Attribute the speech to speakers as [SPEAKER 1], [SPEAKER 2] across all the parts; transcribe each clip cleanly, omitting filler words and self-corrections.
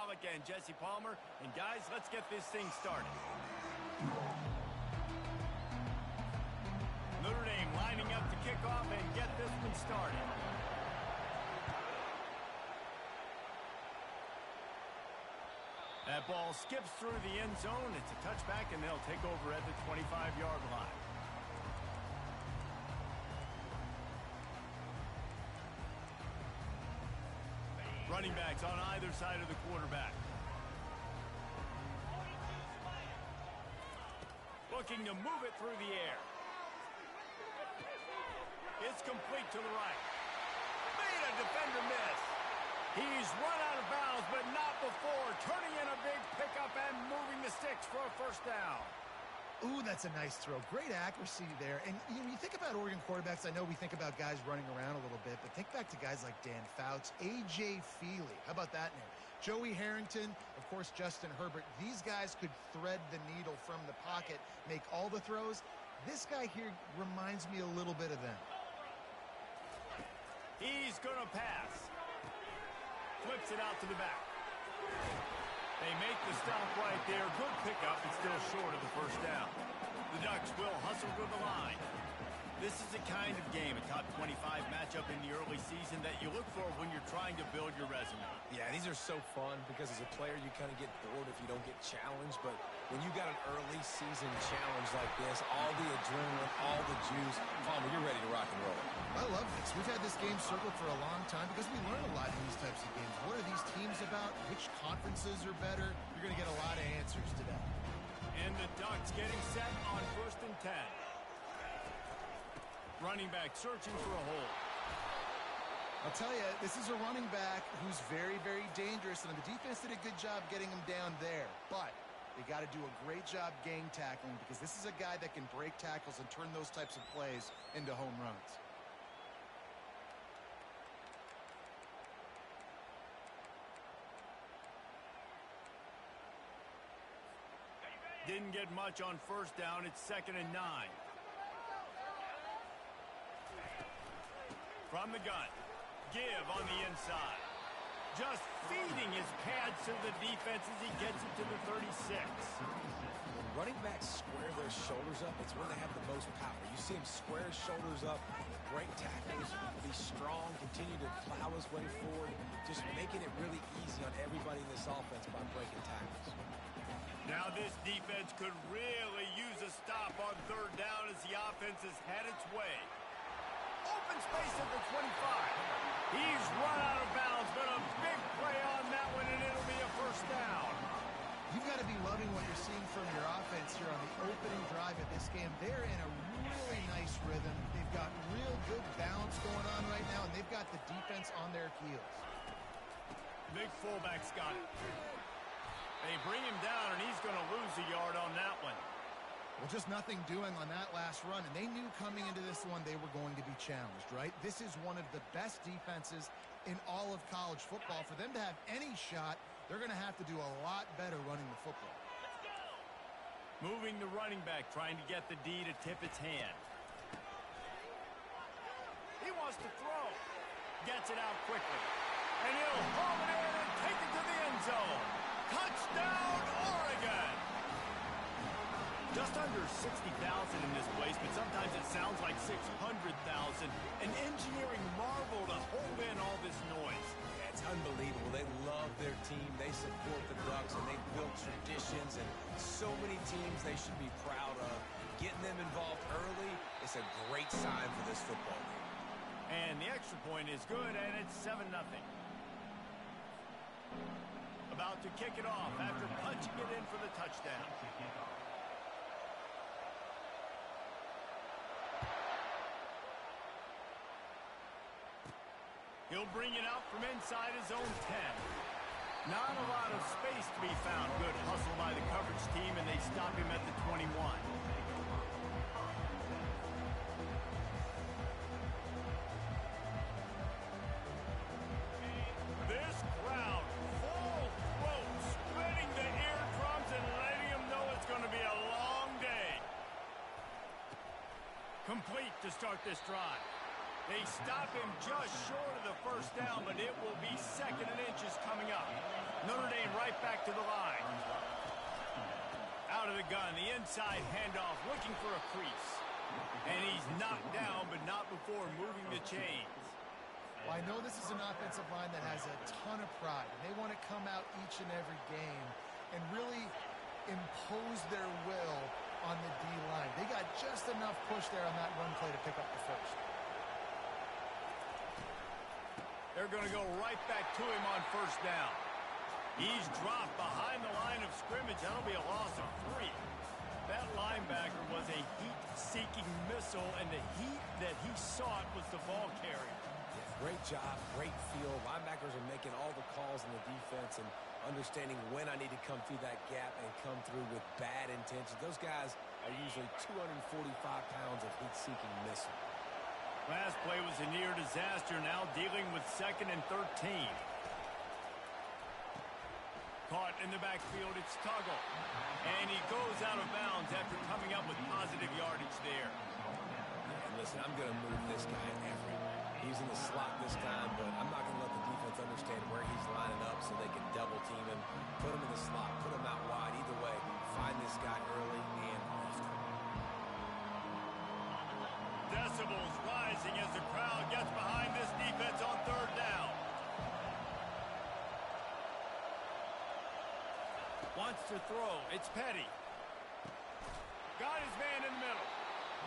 [SPEAKER 1] Pollack and Jesse Palmer. And guys, let's get this thing started. Notre Dame lining up to kick off and get this one started. That ball skips through the end zone. It's a touchback, and they'll take over at the 25-yard line. Running backs on either side of the quarterback. Looking to move it through the air. It's complete to the right. Made a defender miss. He's run out of bounds, but not before turning in a big pickup and moving the sticks for a first down.
[SPEAKER 2] Ooh, that's a nice throw. Great accuracy there. And when you think about Oregon quarterbacks, I know we think about guys running around a little bit, but think back to guys like Dan Fouts, A.J. Feely. How about that name? Joey Harrington, of course, Justin Herbert. These guys could thread the needle from the pocket, make all the throws. This guy here reminds me a little bit of them.
[SPEAKER 1] He's going to pass. Flips it out to the back. They make the stop right there. Good pickup, but still short of the first down. The Ducks will hustle to the line. This is the kind of game, a top 25 matchup in the early season that you look for when you're trying to build your resume.
[SPEAKER 3] Yeah, these are so fun because as a player, you kind of get bored if you don't get challenged. But when you got an early season challenge like this, all the adrenaline, all the juice, Palmer, you're ready to rock and roll.
[SPEAKER 2] I love this. We've had this game circled for a long time because we learn a lot in these types of games. What are these teams about? Which conferences are better? You're going to get a lot of answers today.
[SPEAKER 1] And the Ducks getting set on 1st and 10. Running back searching for a hole.
[SPEAKER 2] I'll tell you, this is a running back who's very, very dangerous, and the defense did a good job getting him down there. But they got to do a great job gang tackling because this is a guy that can break tackles and turn those types of plays into home runs.
[SPEAKER 1] Didn't get much on first down. It's 2nd and 9. From the gun. Give on the inside. Just feeding his pads to the defense as he gets it to the 36.
[SPEAKER 3] When running backs square their shoulders up, it's when they have the most power. You see him square his shoulders up, break tackles, be strong, continue to plow his way forward, just making it really easy on everybody in this offense by breaking tackles.
[SPEAKER 1] Now this defense could really use a stop on 3rd down as the offense has had its way. Open space at the 25. He's run out of bounds, but a big play on that one, and it'll be a first down.
[SPEAKER 2] You've got to be loving what you're seeing from your offense here on the opening drive of this game. They're in a really nice rhythm. They've got real good balance going on right now, and they've got the defense on their heels.
[SPEAKER 1] Big fullback's got it. They bring him down, and he's going to lose a yard on that one.
[SPEAKER 2] Well, just nothing doing on that last run, and they knew coming into this one they were going to be challenged, right? This is one of the best defenses in all of college football. For them to have any shot, they're going to have to do a lot better running the football.
[SPEAKER 1] Moving the running back, trying to get the D to tip its hand. He wants to throw. Gets it out quickly. And he'll haul it in and take it to the end zone. Touchdown, Oregon! Just under 60,000 in this place, but sometimes it sounds like 600,000. An engineering marvel to hold in all this noise.
[SPEAKER 3] Yeah, it's unbelievable. They love their team. They support the Ducks, and they've built traditions, and so many teams they should be proud of. Getting them involved early is a great sign for this football game.
[SPEAKER 1] And the extra point is good, and it's 7-0. About to kick it off after punching it in for the touchdown. He'll bring it out from inside his own 10. Not a lot of space to be found. Good hustle by the coverage team, and they stop him at the 21. This crowd, full throat, splitting the eardrums and letting them know it's going to be a long day. Complete to start this drive. They stop him just short of the first down, but it will be 2nd and inches coming up. Notre Dame right back to the line. Out of the gun, the inside handoff, looking for a crease. And he's knocked down, but not before moving the chains.
[SPEAKER 2] Well, I know this is an offensive line that has a ton of pride. And they want to come out each and every game and really impose their will on the D-line. They got just enough push there on that run play to pick up the first.
[SPEAKER 1] They're going to go right back to him on first down. He's dropped behind the line of scrimmage. That'll be a loss of 3. That linebacker was a heat-seeking missile, and the heat that he sought was the ball carrier.
[SPEAKER 3] Yeah, great job, great feel. Linebackers are making all the calls in the defense and understanding when I need to come through that gap and come through with bad intentions. Those guys are usually 245 pounds of heat-seeking missile.
[SPEAKER 1] Last play was a near disaster, now dealing with 2nd and 13. Caught in the backfield, it's Tuggle. And he goes out of bounds after coming up with positive yardage there.
[SPEAKER 3] And listen, I'm going to move this guy everywhere. He's in the slot this time, but I'm not going to let the defense understand where he's lining up so they can double team him, put him in the slot, put him out wide. Either way, find this guy early and often.
[SPEAKER 1] Decibels rising as the crowd gets behind this defense on 3rd down. Wants to throw. It's Petty. Got his man in the middle.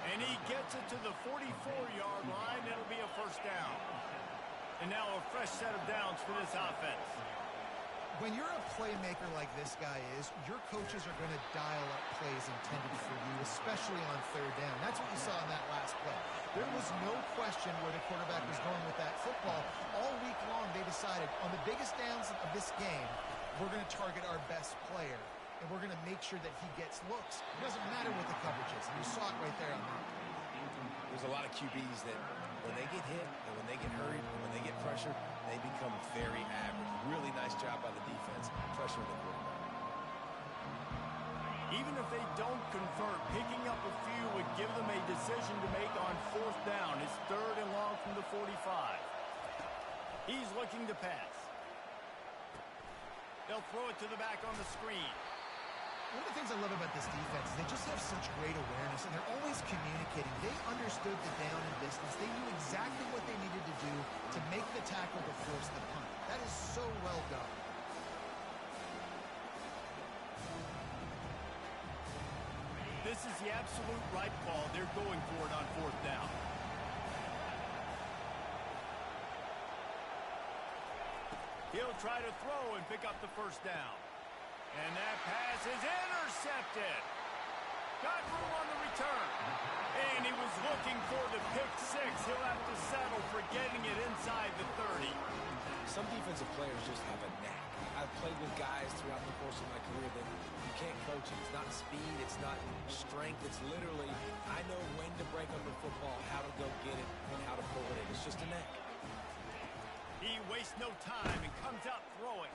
[SPEAKER 1] And he gets it to the 44-yard line. It'll be a first down. And now a fresh set of downs for this offense.
[SPEAKER 2] When you're a playmaker like this guy is, your coaches are going to dial up plays intended for you, especially on 3rd down. That's what you saw in that last play. There was no question where the quarterback was going with that football. All week long, they decided on the biggest downs of this game, we're going to target our best player, and we're going to make sure that he gets looks. It doesn't matter what the coverage is, and you saw it right there on that.
[SPEAKER 3] There's a lot of QBs that when they get hit and when they get hurried and when they get pressured, they become very average. Really nice job by the defense, pressuring the quarterback.
[SPEAKER 1] Even if they don't convert, picking up a few would give them a decision to make on 4th down. It's 3rd and long from the 45. He's looking to pass. They'll throw it to the back on the screen.
[SPEAKER 2] One of the things I love about this defense is they just have such great awareness, and they're always communicating. They understood the down and distance. They knew exactly what they needed to do to make the tackle to force the punt. That is so well done.
[SPEAKER 1] This is the absolute right call. They're going for it on 4th down. He'll try to throw and pick up the first down. And that pass is intercepted. Got room on the return. And he was looking for the pick 6. He'll have to settle for getting it inside the 30.
[SPEAKER 3] Some defensive players just have a knack. I've played with guys throughout the course of my career that you can't coach it. It's not speed. It's not strength. It's literally, I know when to break up the football, how to go get it, and how to pull it in. It's just a knack.
[SPEAKER 1] He wastes no time and comes out throwing.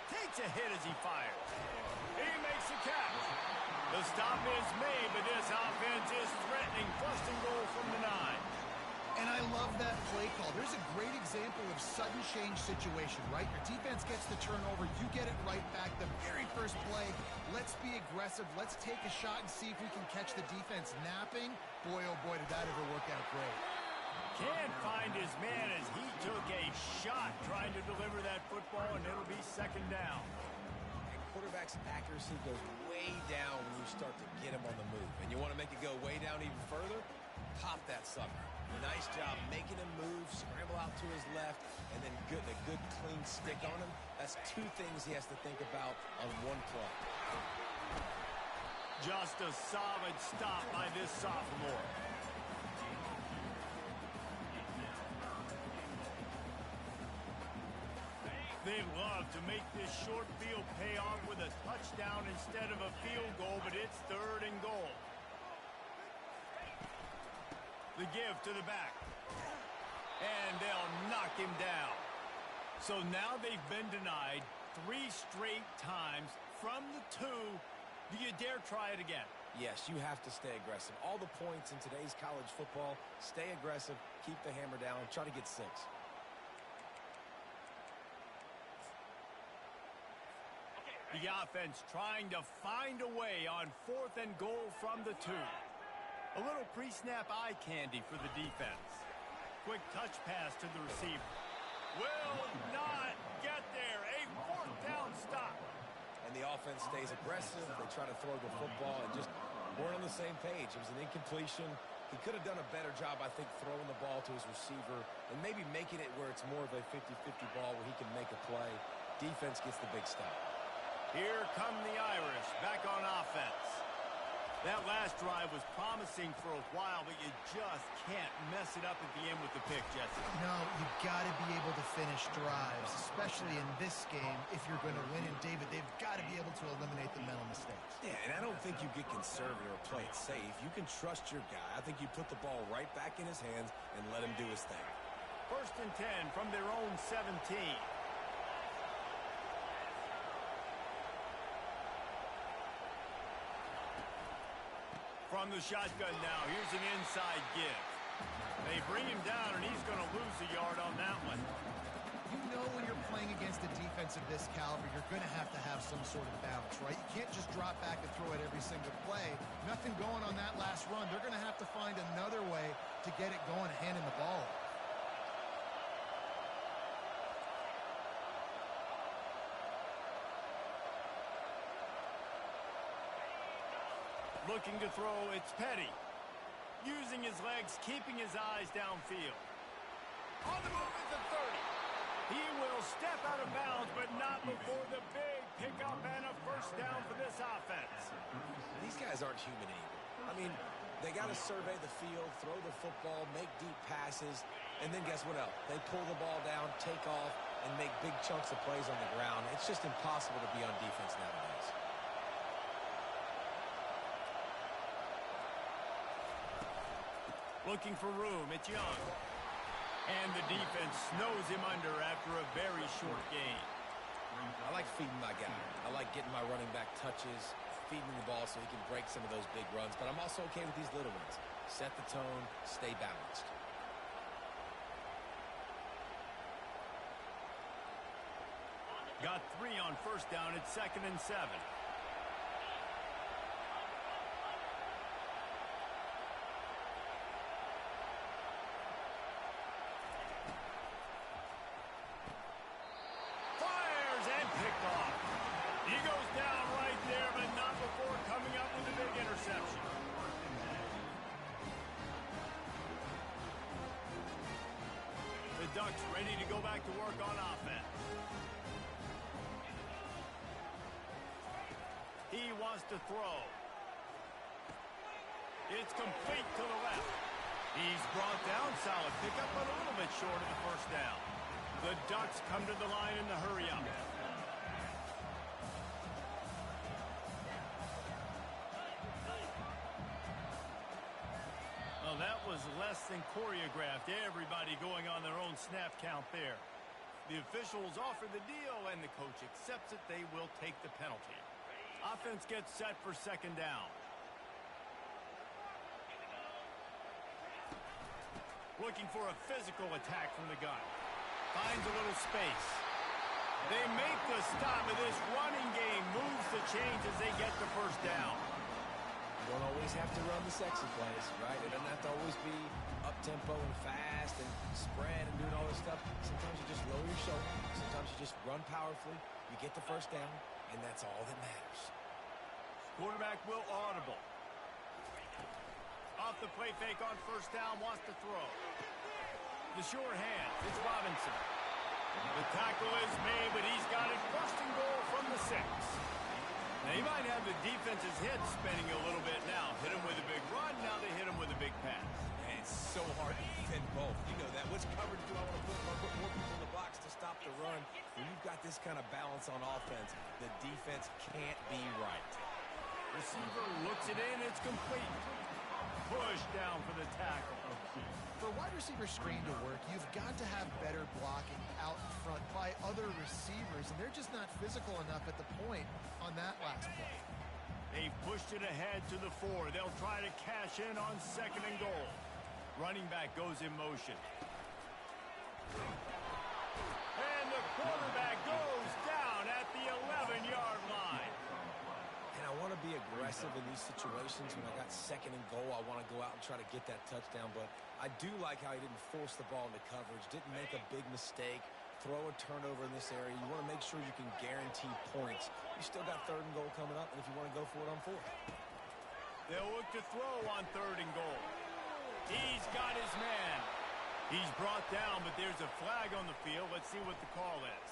[SPEAKER 1] Takes a hit as he fires. He makes the catch. The stop is made, but this offense is threatening. 1st and goal from the 9.
[SPEAKER 2] And I love that play call. There's a great example of sudden change situation, right? Your defense gets the turnover. You get it right back. The very first play, let's be aggressive. Let's take a shot and see if we can catch the defense napping. Boy, oh boy, did that ever work out great.
[SPEAKER 1] Can't find his man as he took a shot trying to deliver that football, and it'll be 2nd down.
[SPEAKER 3] And quarterback's accuracy goes way down when you start to get him on the move. And you want to make it go way down even further? Pop that sucker. Nice job making him move, scramble out to his left, and then a good clean stick on him. That's 2 things he has to think about on one play.
[SPEAKER 1] Just a solid stop by this sophomore. They'd love to make this short field pay off with a touchdown instead of a field goal, but it's 3rd and goal. The give to the back. And they'll knock him down. So now they've been denied 3 straight times from the 2. Do you dare try it again?
[SPEAKER 3] Yes, you have to stay aggressive. All the points in today's college football, stay aggressive, keep the hammer down, try to get 6.
[SPEAKER 1] The offense trying to find a way on 4th and goal from the 2. A little pre-snap eye candy for the defense. Quick touch pass to the receiver. Will not get there. A 4th down stop.
[SPEAKER 3] And the offense stays aggressive. They try to throw the football and just weren't on the same page. It was an incompletion. He could have done a better job, I think, throwing the ball to his receiver and maybe making it where it's more of a 50-50 ball where he can make a play. Defense gets the big stop.
[SPEAKER 1] Here come the Irish back on offense. That last drive was promising for a while, but you just can't mess it up at the end with the pick, Jesse.
[SPEAKER 2] No, you've got to be able to finish drives, especially in this game. If you're going to win, and David, they've got to be able to eliminate the mental mistakes.
[SPEAKER 3] Yeah, and I don't think you get conservative or play it safe. You can trust your guy. I think you put the ball right back in his hands and let him do his thing.
[SPEAKER 1] 1st and 10 from their own 17. From the shotgun now, here's an inside give. They bring him down, and he's going to lose a yard on that one.
[SPEAKER 2] You know when you're playing against a defense of this caliber, you're going to have some sort of balance, right? You can't just drop back and throw it every single play. Nothing going on that last run. They're going to have to find another way to get it going, handing the ball.
[SPEAKER 1] Looking to throw, it's Petty. Using his legs, keeping his eyes downfield. On the move at the 30. He will step out of bounds, but not before the big pickup and a 1st down for this offense.
[SPEAKER 3] These guys aren't human anymore. I mean, they got to survey the field, throw the football, make deep passes, and then guess what else? They pull the ball down, take off, and make big chunks of plays on the ground. It's just impossible to be on defense nowadays.
[SPEAKER 1] Looking for room, it's Young. And the defense snows him under after a very short gain.
[SPEAKER 3] I like feeding my guy. I like getting my running back touches, feeding the ball so he can break some of those big runs. But I'm also okay with these little ones. Set the tone, stay balanced.
[SPEAKER 1] Got 3 on 1st down. It's 2nd and 7. Ducks ready to go back to work on offense. He wants to throw. It's complete to the left. He's brought down, solid pickup, but a little bit short of the 1st down. The Ducks come to the line in the hurry-up. That was less than choreographed. Everybody going on their own snap count there. The officials offer the deal, and the coach accepts it. They will take the penalty. Offense gets set for 2nd down. Looking for a physical attack from the gun. Finds a little space. They make the stop of this running game. Moves the chains as they get the 1st down.
[SPEAKER 3] You don't always have to run the sexy plays, right? It doesn't have to always be up-tempo and fast and spread and doing all this stuff. Sometimes you just lower your shoulder. Sometimes you just run powerfully. You get the 1st down, and that's all that matters.
[SPEAKER 1] Quarterback will audible. Off the play fake on 1st down, wants to throw. The sure hand, it's Robinson. The tackle is made, but he's got it 1st and goal from the 6. Now, he might have the defense's head spinning a little bit now. Hit him with a big run, now they hit him with a big pass.
[SPEAKER 3] And it's so hard to defend both. You know that. Which coverage do I want to put? I put more people in the box to stop the run. When you've got this kind of balance on offense, the defense can't be right.
[SPEAKER 1] Receiver looks it in, it's complete. Push down for the tackle.
[SPEAKER 2] For a wide receiver screen to work, you've got to have better blocking out in front by other receivers, and they're just not physical enough at the point on that last play.
[SPEAKER 1] They've pushed it ahead to the 4. They'll try to cash in on 2nd and goal. Running back goes in motion. And the quarterback goes down at the 11-yard line.
[SPEAKER 3] And I want to be aggressive in these situations. When I got 2nd and goal, I want to go out and try to get that touchdown. But I do like how he didn't force the ball into coverage, didn't make a big mistake, throw a turnover in this area. You want to make sure you can guarantee points. You still got 3rd and goal coming up, and if you want to go for it on 4th.
[SPEAKER 1] They'll look to throw on 3rd and goal. He's got his man. He's brought down, but there's a flag on the field. Let's see what the call is.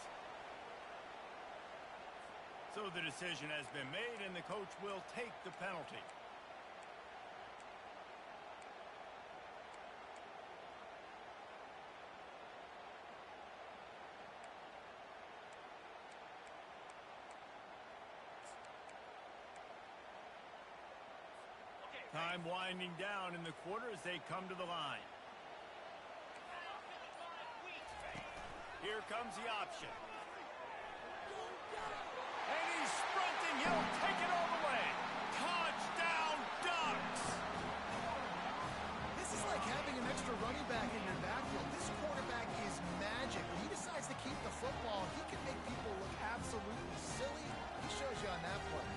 [SPEAKER 1] So the decision has been made, and the coach will take the penalty. Time winding down in the quarter as they come to the line. Here comes the option. And he's sprinting. He'll take it all the way. Touchdown, Ducks!
[SPEAKER 2] This is like having an extra running back in your backfield. This quarterback is magic. When he decides to keep the football, he can make people look absolutely silly. He shows you on that play.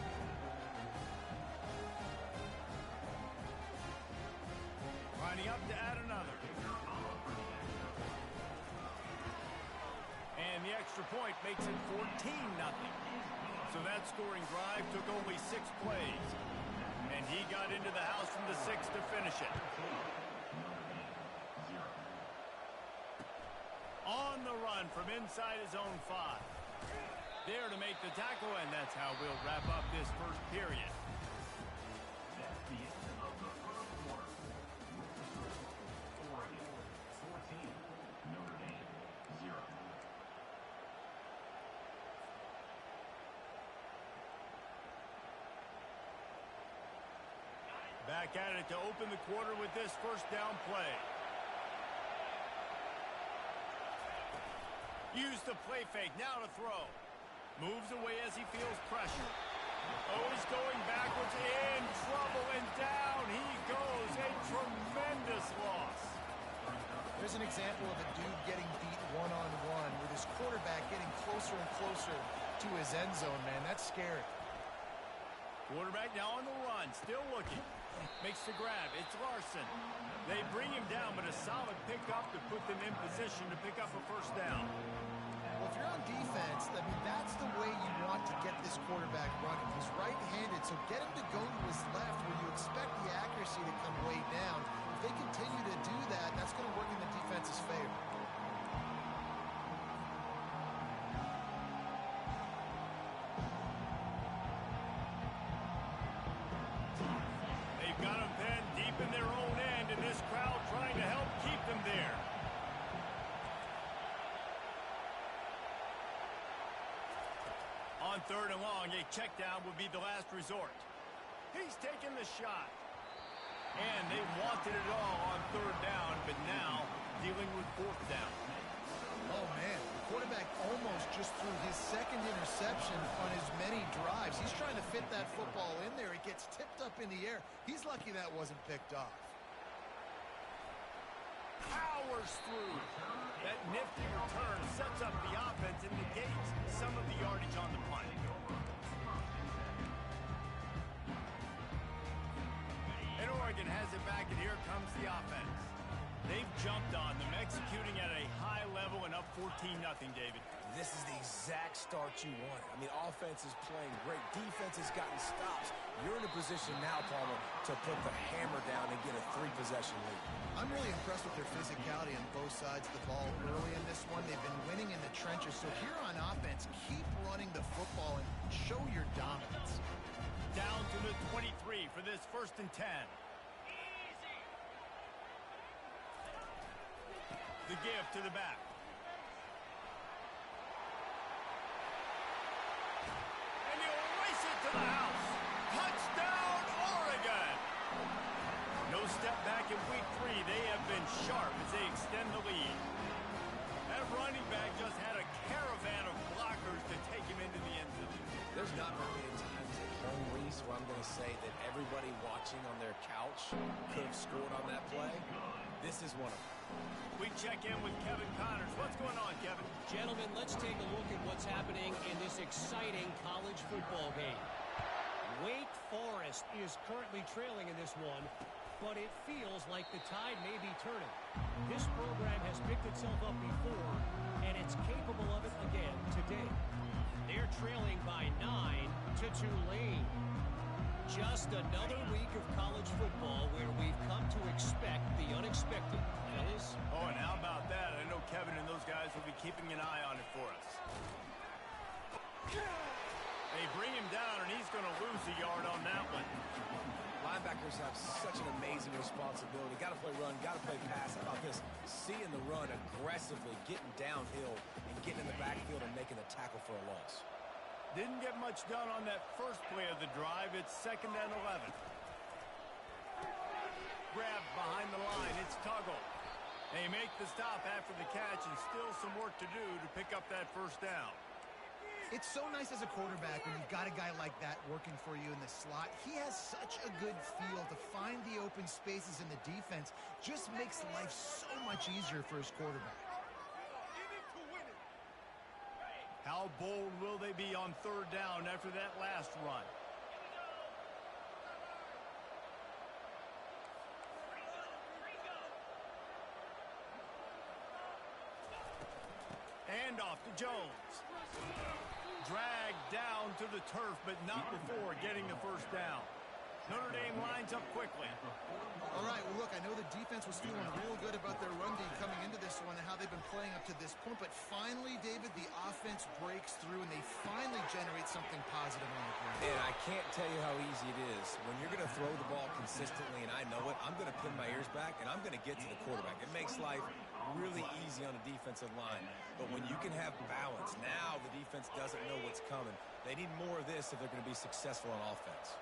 [SPEAKER 1] Lining up to add another. And the extra point makes it 14-0. So that scoring drive took only 6 plays. And he got into the house from the 6 to finish it. On the run from inside his own 5. There to make the tackle, and that's how we'll wrap up this first period. Back at it to open the quarter with this first down play. Use the play fake, now to throw. Moves away as he feels pressure. Oh, he's going backwards, in trouble, and down he goes. A tremendous loss.
[SPEAKER 2] There's an example of a dude getting beat one-on-one with his quarterback getting closer and closer to his end zone, man. That's scary.
[SPEAKER 1] Quarterback now on the run, still looking. Makes the grab. It's Larson. They bring him down, but a solid pickup to put them in position to pick up a first down.
[SPEAKER 2] Well, if you're on defense, I mean, that's the way you want to get this quarterback running. He's right-handed, so get him to go to his left where you expect the accuracy to come way down. If they continue to do that, that's going to work in the defense's favor.
[SPEAKER 1] They've got him pinned deep in their own end, and this crowd trying to help keep them there. On 3rd and long, a check down would be the last resort. He's taking the shot. And they wanted it all on 3rd down, but now dealing with 4th down.
[SPEAKER 2] Oh, man. The quarterback almost just threw his 2nd interception on as many drives. He's trying to fit that football in there. It gets tipped up in the air. He's lucky that wasn't picked off.
[SPEAKER 1] Powers through. That nifty return sets up the offense and negates some of the yardage on the punt. And Oregon has it back, and here comes the offense. They've jumped on them, executing at a high level and up 14-0, David.
[SPEAKER 3] This is the exact start you want. I mean, offense is playing great. Defense has gotten stops. You're in a position now, Palmer, to put the hammer down and get a 3-possession lead.
[SPEAKER 2] I'm really impressed with their physicality on both sides of the ball early in this one. They've been winning in the trenches. So here on offense, keep running the football and show your dominance.
[SPEAKER 1] Down to the 23 for this 1st and 10. The give to the back. And he'll race it to the house. Touchdown, Oregon! No step back in week 3. They have been sharp as they extend the lead. That running back just had a caravan of blockers to take him into the end zone.
[SPEAKER 3] There's not very many times at home, Reese, where I'm going to say that everybody watching on their couch could have scored on that play. This is one of them.
[SPEAKER 1] We check in with Kevin Connors. What's going on, Kevin?
[SPEAKER 4] Gentlemen, let's take a look at what's happening in this exciting college football game. Wake Forest is currently trailing in this one, but it feels like the tide may be turning. This program has picked itself up before, and it's capable of it again today. They're trailing by 9 to Tulane. Just another week of college football where we've come to expect the unexpected. Fellas?
[SPEAKER 1] Oh, and how about that? I know Kevin and those guys will be keeping an eye on it for us. They bring him down, and he's going to lose a yard on that one.
[SPEAKER 3] Linebackers have such an amazing responsibility. Got to play run, got to play pass. How about this? Seeing the run aggressively, getting downhill, and getting in the backfield and making the tackle for a loss.
[SPEAKER 1] Didn't get much done on that first play of the drive. It's 2nd and 11. Grabbed behind the line. It's Tuggle. They make the stop after the catch, and still some work to do to pick up that first down.
[SPEAKER 2] It's so nice as a quarterback when you've got a guy like that working for you in the slot. He has such a good feel to find the open spaces in the defense. Just makes life so much easier for his quarterback.
[SPEAKER 1] How bold will they be on 3rd down after that last run? Handoff to Jones. Dragged down to the turf, but not before getting the first down. Notre Dame lines up quickly.
[SPEAKER 2] All right, well, look, I know the defense was feeling real good about their run D coming into this one and how they've been playing up to this point, but finally, David, the offense breaks through and they finally generate something positive on the ground.
[SPEAKER 3] And I can't tell you how easy it is. When you're going to throw the ball consistently, and I know it, I'm going to pin my ears back, and I'm going to get to the quarterback. It makes life really easy on a defensive line. But when you can have balance, now the defense doesn't know what's coming. They need more of this if they're going to be successful on offense.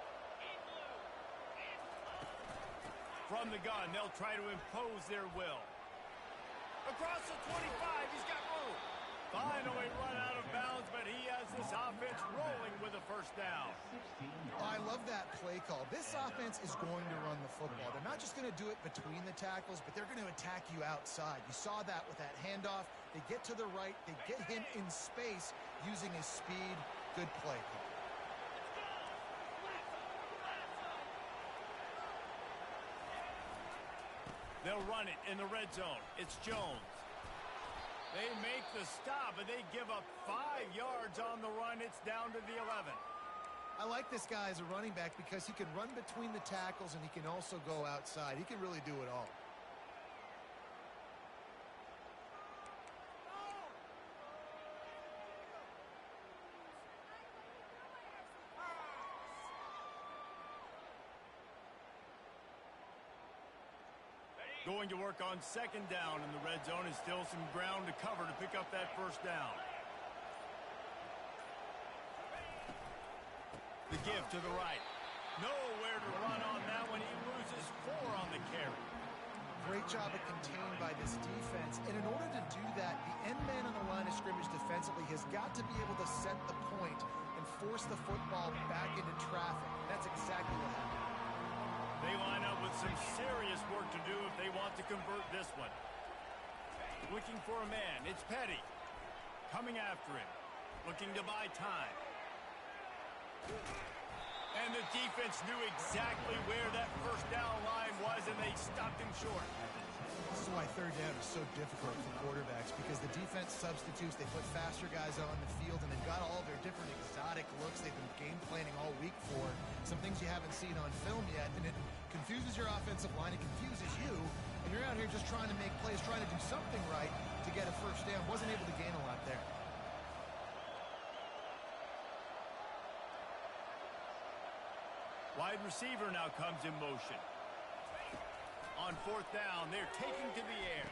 [SPEAKER 1] From the gun, they'll try to impose their will. Across the 25, he's got room. Finally run out of bounds, but he has this offense rolling with a first down.
[SPEAKER 2] I love that play call. This offense is going to run the football. They're not just going to do it between the tackles, but they're going to attack you outside. You saw that with that handoff. They get to the right. They get him in space using his speed. Good play call.
[SPEAKER 1] They'll run it in the red zone. It's Jones. They make the stop, but they give up 5 yards on the run. It's down to the 11.
[SPEAKER 2] I like this guy as a running back because he can run between the tackles and he can also go outside. He can really do it all.
[SPEAKER 1] Going to work on 2nd down in the red zone is still some ground to cover to pick up that first down. The give to the right. Nowhere to run on that one. He loses 4 on the carry.
[SPEAKER 2] Great job of contained by this defense. And in order to do that, the end man on the line of scrimmage defensively has got to be able to set the point and force the football back into traffic. That's exactly what happened.
[SPEAKER 1] They line up with some serious work to do if they want to convert this one. Looking for a man. It's Petty. Coming after him. Looking to buy time. And the defense knew exactly where that first down line was, and they stopped him short.
[SPEAKER 2] This is why 3rd down is so difficult for quarterbacks, because the defense substitutes. They put faster guys on the field, and they've got all their different exotic looks they've been game planning all week for. Some things you haven't seen on film yet, and it confuses your offensive line. It confuses you, and you're out here just trying to make plays, trying to do something right to get a first down. Wasn't able to gain a lot there.
[SPEAKER 1] Wide receiver now comes in motion. On 4th down, they're taking to the air.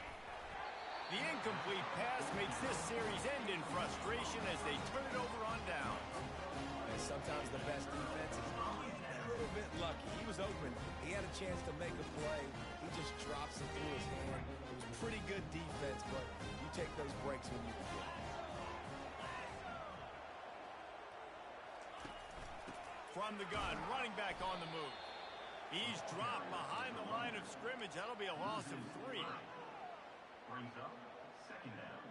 [SPEAKER 1] The incomplete pass makes this series end in frustration as they turn it over on down.
[SPEAKER 3] And sometimes the best defense is a little bit lucky. He was open. He had a chance to make a play. He just drops it through his hand. It was pretty good defense, but you take those breaks when you can.
[SPEAKER 1] from the gun, running back on the move. He's dropped behind the line of scrimmage. That'll be a loss of 3.
[SPEAKER 5] Brings up second down.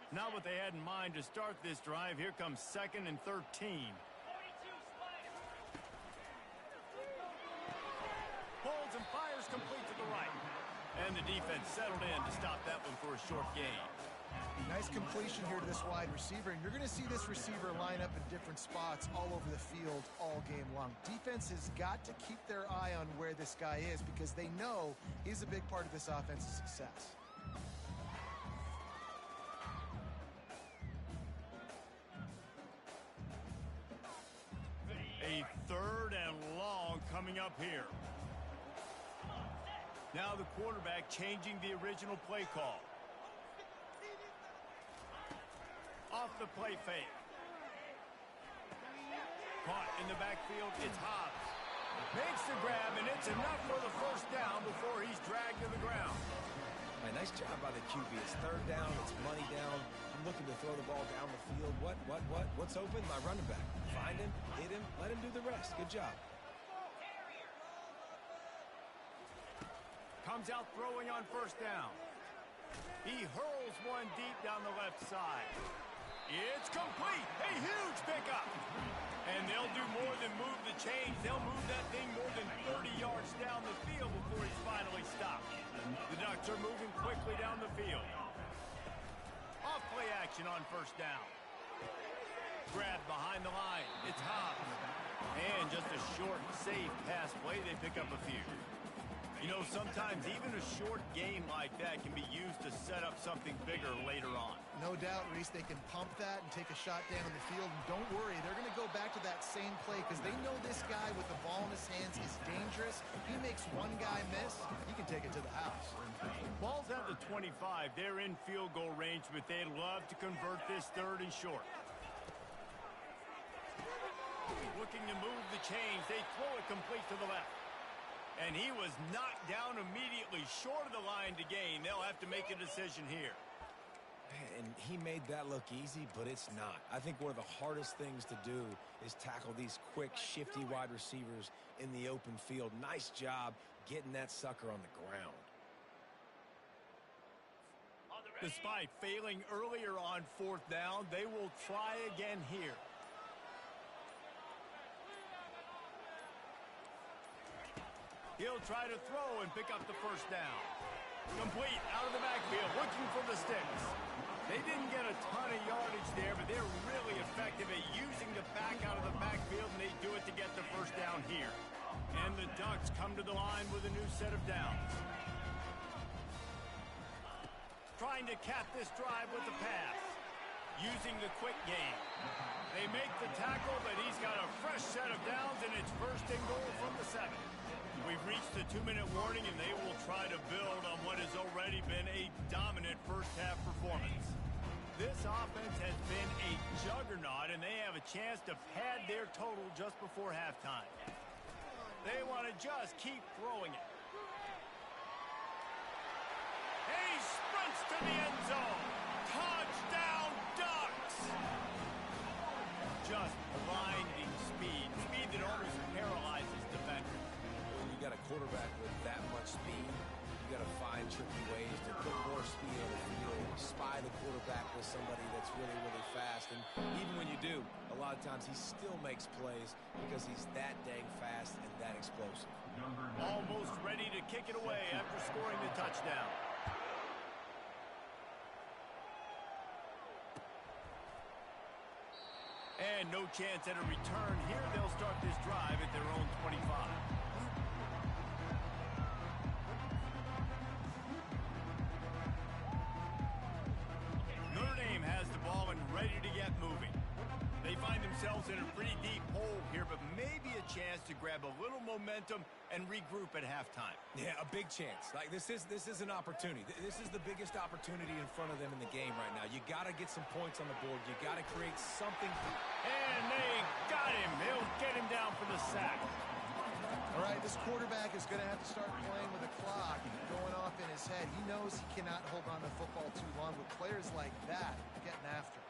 [SPEAKER 1] Not what they had in mind to start this drive. Here comes 2nd and 13. Holds and fires complete to the right. And the defense settled in to stop that one for a short gain.
[SPEAKER 2] Nice completion here to this wide receiver, and you're going to see this receiver line up in different spots all over the field all game long. Defense has got to keep their eye on where this guy is because they know he's a big part of this offense's success.
[SPEAKER 1] A 3rd and long coming up here. Now the quarterback changing the original play call. Off the play fake. Caught in the backfield, it's Hobbs. Makes the grab, and it's enough for the first down before he's dragged to the ground.
[SPEAKER 3] Nice job by the QB. It's 3rd down, it's money down. I'm looking to throw the ball down the field. What's open? My running back. Find him, hit him, let him do the rest. Good job.
[SPEAKER 1] Comes out throwing on 1st down. He hurls one deep down the left side. It's complete. A huge pickup. And they'll do more than move the chains. They'll move that thing more than 30 yards down the field before he's finally stopped. The Ducks are moving quickly down the field. Off play action on 1st down. Grab behind the line. It's Hobbs. And just a short, safe pass play. They pick up a few. You know, sometimes even a short game like that can be used to set up something bigger later on.
[SPEAKER 2] No doubt, Reese, they can pump that and take a shot down the field. And don't worry, they're going to go back to that same play because they know this guy with the ball in his hands is dangerous. He makes one guy miss, he can take it to the house.
[SPEAKER 1] Ball's at the 25. They're in field goal range, but they'd love to convert this 3rd and short. Looking to move the chains. They throw it complete to the left. And he was knocked down immediately short of the line to gain. They'll have to make a decision here.
[SPEAKER 3] And he made that look easy, but it's not. I think one of the hardest things to do is tackle these quick, shifty wide receivers in the open field. Nice job getting that sucker on the ground.
[SPEAKER 1] Despite failing earlier on 4th down, they will try again here. He'll try to throw and pick up the 1st down. Complete out of the backfield, looking for the sticks. They didn't get a ton of yardage there, but they're really effective at using the back out of the backfield, and they do it to get the 1st down here. And the Ducks come to the line with a new set of downs. Trying to cap this drive with the pass. Using the quick game. They make the tackle, but he's got a fresh set of downs, and it's 1st and goal from the 7. We've reached the 2-minute warning, and they will try to build on what has already been a dominant first-half performance. This offense has been a juggernaut, and they have a chance to pad their total just before halftime. They want to just keep throwing it. He sprints to the end zone. Touchdown, Ducks! Just blinding speed. Speed that almost paralyzes defenders.
[SPEAKER 3] When you got a quarterback with that much speed, you got to find tricky ways to put more speed on the field, spy the quarterback with somebody that's really, really fast. And even when you do, a lot of times he still makes plays because he's that dang fast and that explosive.
[SPEAKER 1] Almost ready to kick it away after scoring the touchdown. And no chance at a return here. They'll start this drive at their own 25. Notre Dame has the ball and ready to get moving. They find themselves in a pretty deep hole here, but maybe a chance to grab a little momentum and regroup at halftime.
[SPEAKER 3] Yeah, a big chance. Like this is an opportunity. This is the biggest opportunity in front of them in the game right now. You got to get some points on the board. You got to create something.
[SPEAKER 1] And they got him. They'll get him down for the sack.
[SPEAKER 2] All right, this quarterback is going to have to start playing with a clock going off in his head. He knows he cannot hold on to football too long with players like that getting after him.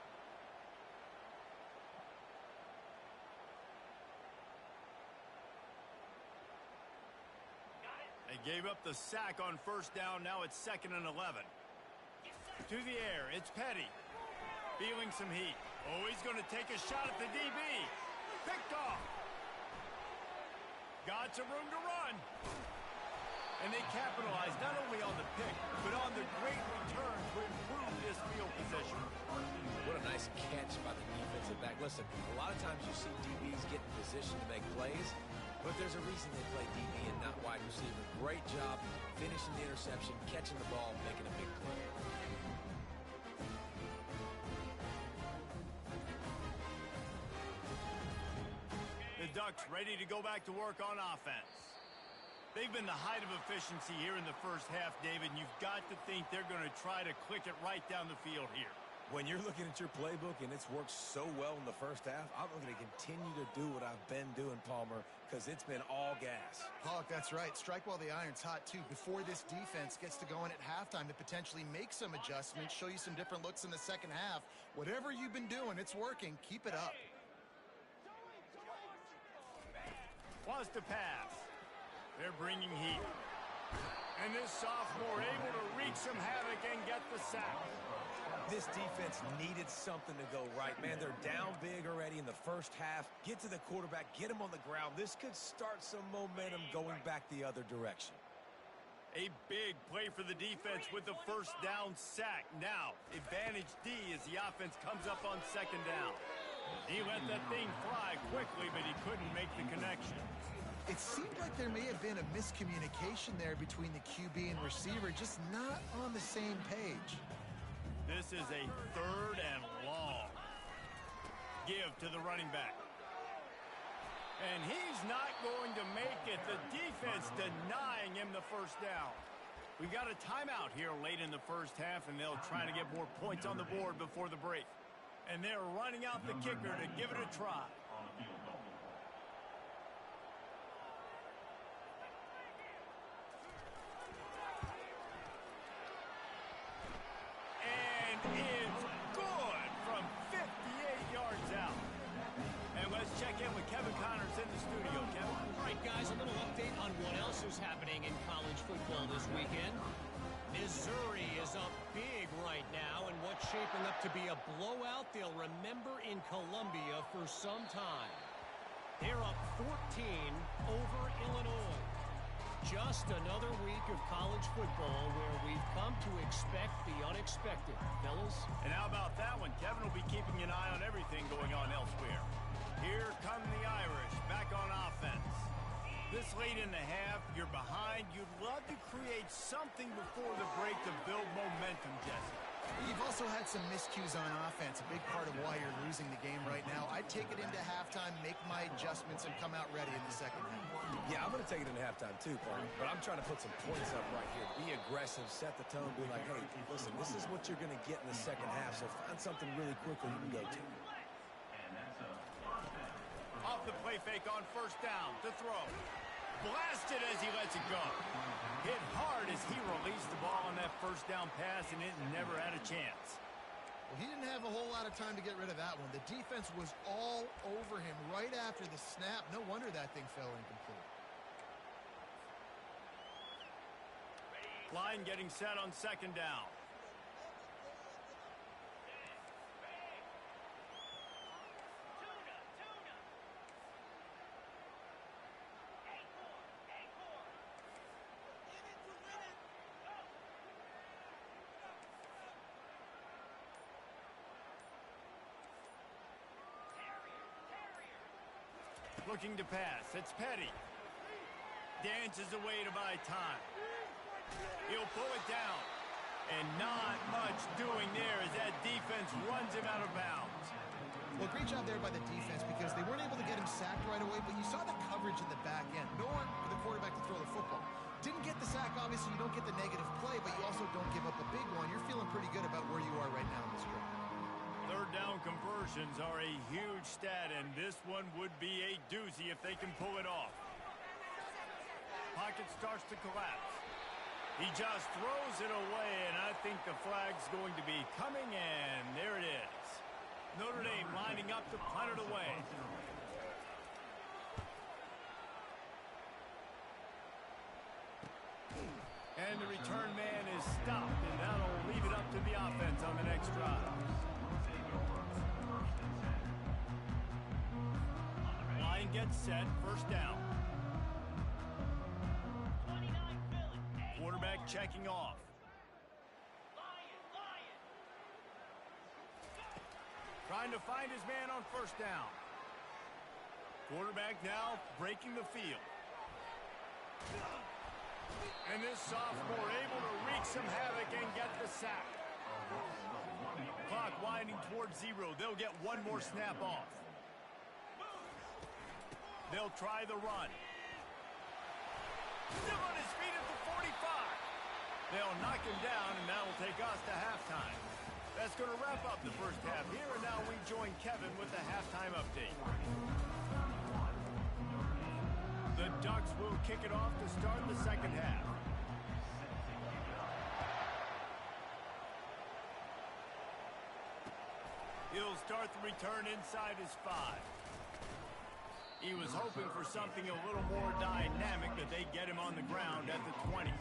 [SPEAKER 1] Gave up the sack on first down. Now it's 2nd and 11. To the air, it's Petty. Feeling some heat. Oh, he's going to take a shot at the DB. Picked off. Got some room to run. And they capitalized not only on the pick, but on the great return to improve this field position.
[SPEAKER 3] What a nice catch by the defensive back. Listen, a lot of times you see DBs get in position to make plays, but there's a reason they play DB and not wide receiver. Great job finishing the interception, catching the ball, making a big play.
[SPEAKER 1] The Ducks ready to go back to work on offense. They've been the height of efficiency here in the first half, David, and you've got to think they're going to try to click it right down the field here.
[SPEAKER 3] When you're looking at your playbook and it's worked so well in the first half, I'm going to continue to do what I've been doing, Palmer, because it's been all gas.
[SPEAKER 2] Hawk, that's right. Strike while the iron's hot, too. Before this defense gets to going at halftime to potentially make some adjustments, show you some different looks in the second half. Whatever you've been doing, it's working. Keep it up.
[SPEAKER 1] Wants to pass. They're bringing heat. And this sophomore able to wreak some havoc and get the sack.
[SPEAKER 3] This defense needed something to go right. Man, they're down big already in the first half. Get to the quarterback, get him on the ground. This could start some momentum going back the other direction.
[SPEAKER 1] A big play for the defense with the first down sack. Now, advantage D as the offense comes up on 2nd down. He let that thing fly quickly, but he couldn't make the connection.
[SPEAKER 2] It seemed like there may have been a miscommunication there between the QB and receiver, just not on the same page.
[SPEAKER 1] This is a 3rd and long. Give to the running back. And he's not going to make it. The defense denying him the first down. We've got a timeout here late in the first half, and they'll try to get more points on the board before the break. And they're running out the kicker to give it a try. Is good from 58 yards out. And let's check in with Kevin Connors in the studio. Kevin.
[SPEAKER 4] All right, guys, a little update on what else is happening in college football this weekend. Missouri is up big right now in what's shaping up to be a blowout they'll remember in Columbia for some time. They're up 14 over Illinois. Just another week of college football where we've come to expect the unexpected, fellas.
[SPEAKER 1] And how about that one? Kevin will be keeping an eye on everything going on elsewhere. Here come the Irish back on offense. This late in the half, you're behind. You'd love to create something before the break to build momentum, Jesse.
[SPEAKER 2] You've also had some miscues on offense, a big part of why you're losing the game right now. I'd take it into halftime, make my adjustments, and come out ready in the second half.
[SPEAKER 3] Yeah, I'm going to take it into halftime too, Paul. But I'm trying to put some points up right here. Be aggressive, set the tone, be like, hey, listen, this is what you're going to get in the second half, so find something really quickly you can go to.
[SPEAKER 1] Off the play fake on first down to throw. Blasted as he lets it go. Hit hard as he released the ball on that first down pass, and it never had a chance.
[SPEAKER 2] Well, he didn't have a whole lot of time to get rid of that one. The defense was all over him right after the snap. No wonder that thing fell incomplete.
[SPEAKER 1] Line getting set on 2nd down. Looking to pass. It's Petty. Dances away to buy time. He'll pull it down. And not much doing there as that defense runs him out of bounds.
[SPEAKER 2] Well, great job there by the defense because they weren't able to get him sacked right away, but you saw the coverage in the back end. No one for the quarterback to throw the football. Didn't get the sack, obviously. You don't get the negative play, but you also don't give up a big one. You're feeling pretty good about where you are right now in this trip.
[SPEAKER 1] 3rd down conversions are a huge stat, and this one would be a doozy if they can pull it off. Pocket starts to collapse. He just throws it away, and I think the flag's going to be coming, and there it is. Notre Dame lining up to punt it away. And the return man is stopped, and that'll leave it up to the offense on the next drive. Line gets set, first down. Quarterback checking off. Trying to find his man on first down. Quarterback now breaking the field. And this sophomore able to wreak some havoc and get the sack. Clock winding towards 0. They'll get one more snap off. They'll try the run. Still on his feet at the 45. They'll knock him down, and that will take us to halftime. That's going to wrap up the first half here, and now we join Kevin with the halftime update. The Ducks will kick it off to start the second half. He'll start the return inside his 5. He was hoping for something a little more dynamic, that they get him on the ground at the 20.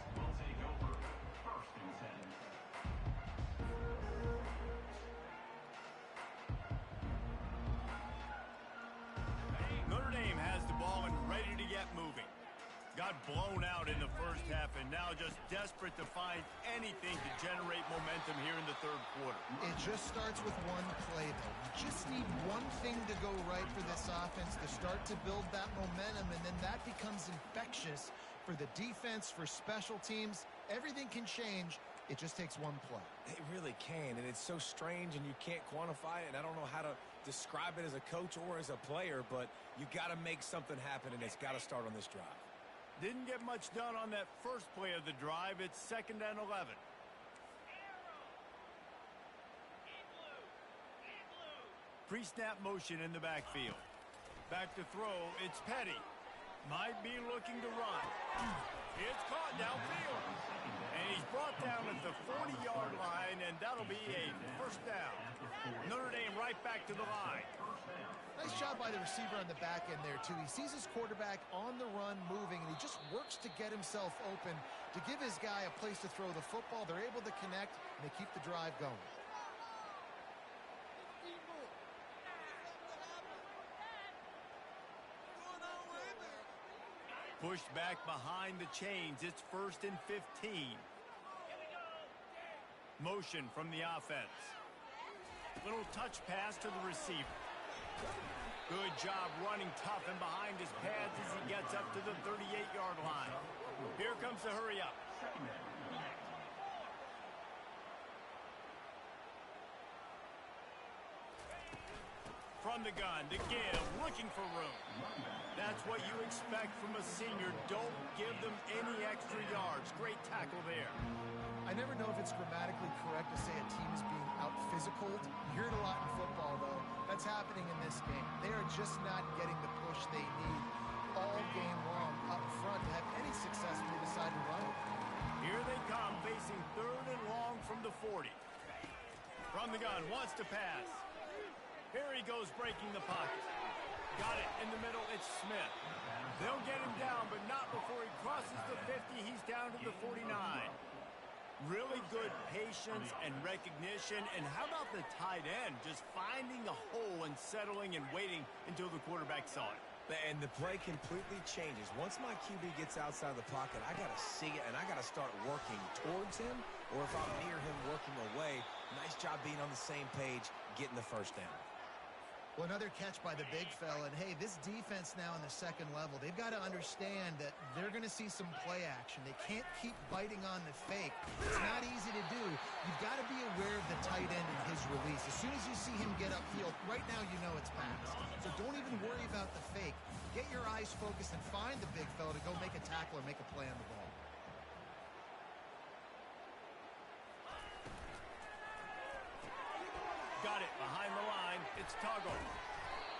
[SPEAKER 1] Notre Dame has the ball and ready to get moving. Got blown out in the first half and now just desperate to find anything to generate momentum here in the third quarter.
[SPEAKER 2] It just starts with one play, though. You just need one thing to go right for this offense to start to build that momentum, and then that becomes infectious for the defense, for special teams. Everything can change. It just takes one play.
[SPEAKER 3] It really can, and it's so strange, and you can't quantify it, and I don't know how to describe it as a coach or as a player, but you got to make something happen, and it's got to start on this drive.
[SPEAKER 1] Didn't get much done on that first play of the drive. It's 2nd and 11. Pre-snap motion in the backfield. Back to throw. It's Petty. Might be looking to run. It's caught downfield. And he's brought down at the 40-yard line, and that'll be a first down. Notre Dame right back to the line.
[SPEAKER 2] Nice job by the receiver on the back end there, too. He sees his quarterback on the run moving, and he just works to get himself open to give his guy a place to throw the football. They're able to connect, and they keep the drive going.
[SPEAKER 1] Pushed back behind the chains. It's 1st and 15. Motion from the offense. Little touch pass to the receiver. Good job running tough and behind his pads as he gets up to the 38-yard line. Here comes the hurry up. From the gun, to give, looking for room. That's what you expect from a senior. Don't give them any extra yards. Great tackle there.
[SPEAKER 2] I never know if it's grammatically correct to say a team is being out-physicaled. You hear it a lot in football, though. That's happening in this game. They are just not getting the push they need all game long up front to have any success when they decide to run it.
[SPEAKER 1] Here they come, facing 3rd and long from the 40. From the gun, wants to pass. Here he goes, breaking the pocket. Got it in the middle, it's Smith. They'll get him down, but not before he crosses the 50. He's down to the 49. Really good patience and recognition. And how about the tight end just finding the hole and settling and waiting until the quarterback saw it?
[SPEAKER 3] And the play completely changes. Once my QB gets outside the pocket, I got to see it, and I got to start working towards him, or if I'm near him, working away. Nice job being on the same page, getting the first down.
[SPEAKER 2] Well, another catch by the big fella. And, hey, this defense now in the second level, they've got to understand that they're going to see some play action. They can't keep biting on the fake. It's not easy to do. You've got to be aware of the tight end and his release. As soon as you see him get upfield, right now you know it's pass. So don't even worry about the fake. Get your eyes focused and find the big fella to go make a tackle or make a play on the ball.
[SPEAKER 1] Got it behind the line. It's Toggle.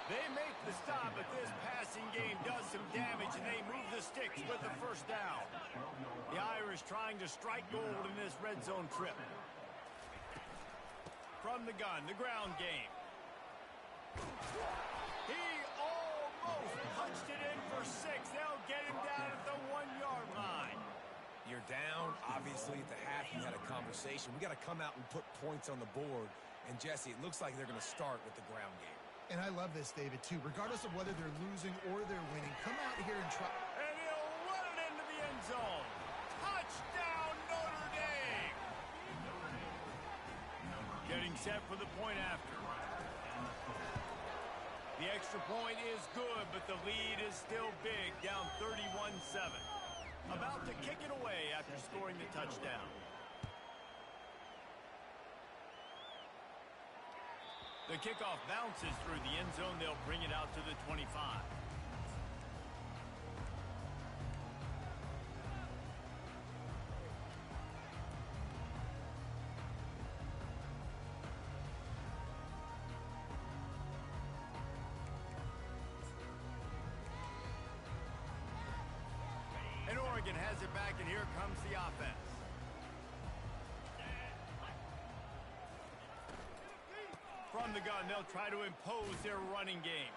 [SPEAKER 1] They make the stop, but this passing game does some damage, and they move the sticks with the first down. The Irish trying to strike gold in this red zone trip. From the gun, the ground game. He almost punched it in for 6. They'll get him down at the 1-yard line.
[SPEAKER 3] You're down. Obviously, Obviously, at the half, you had a conversation. We got to come out and put points on the board. And, Jesse, it looks like they're going to start with the ground game.
[SPEAKER 2] And I love this, David, too. Regardless of whether they're losing or they're winning, come out here and try.
[SPEAKER 1] And he'll run it into the end zone. Touchdown, Notre Dame! Getting set for the point after. The extra point is good, but the lead is still big, down 31-7. About to kick it away after scoring the touchdown. The kickoff bounces through the end zone. They'll bring it out to the 25. And Oregon has it back, and here comes the offense. From the gun, they'll try to impose their running game.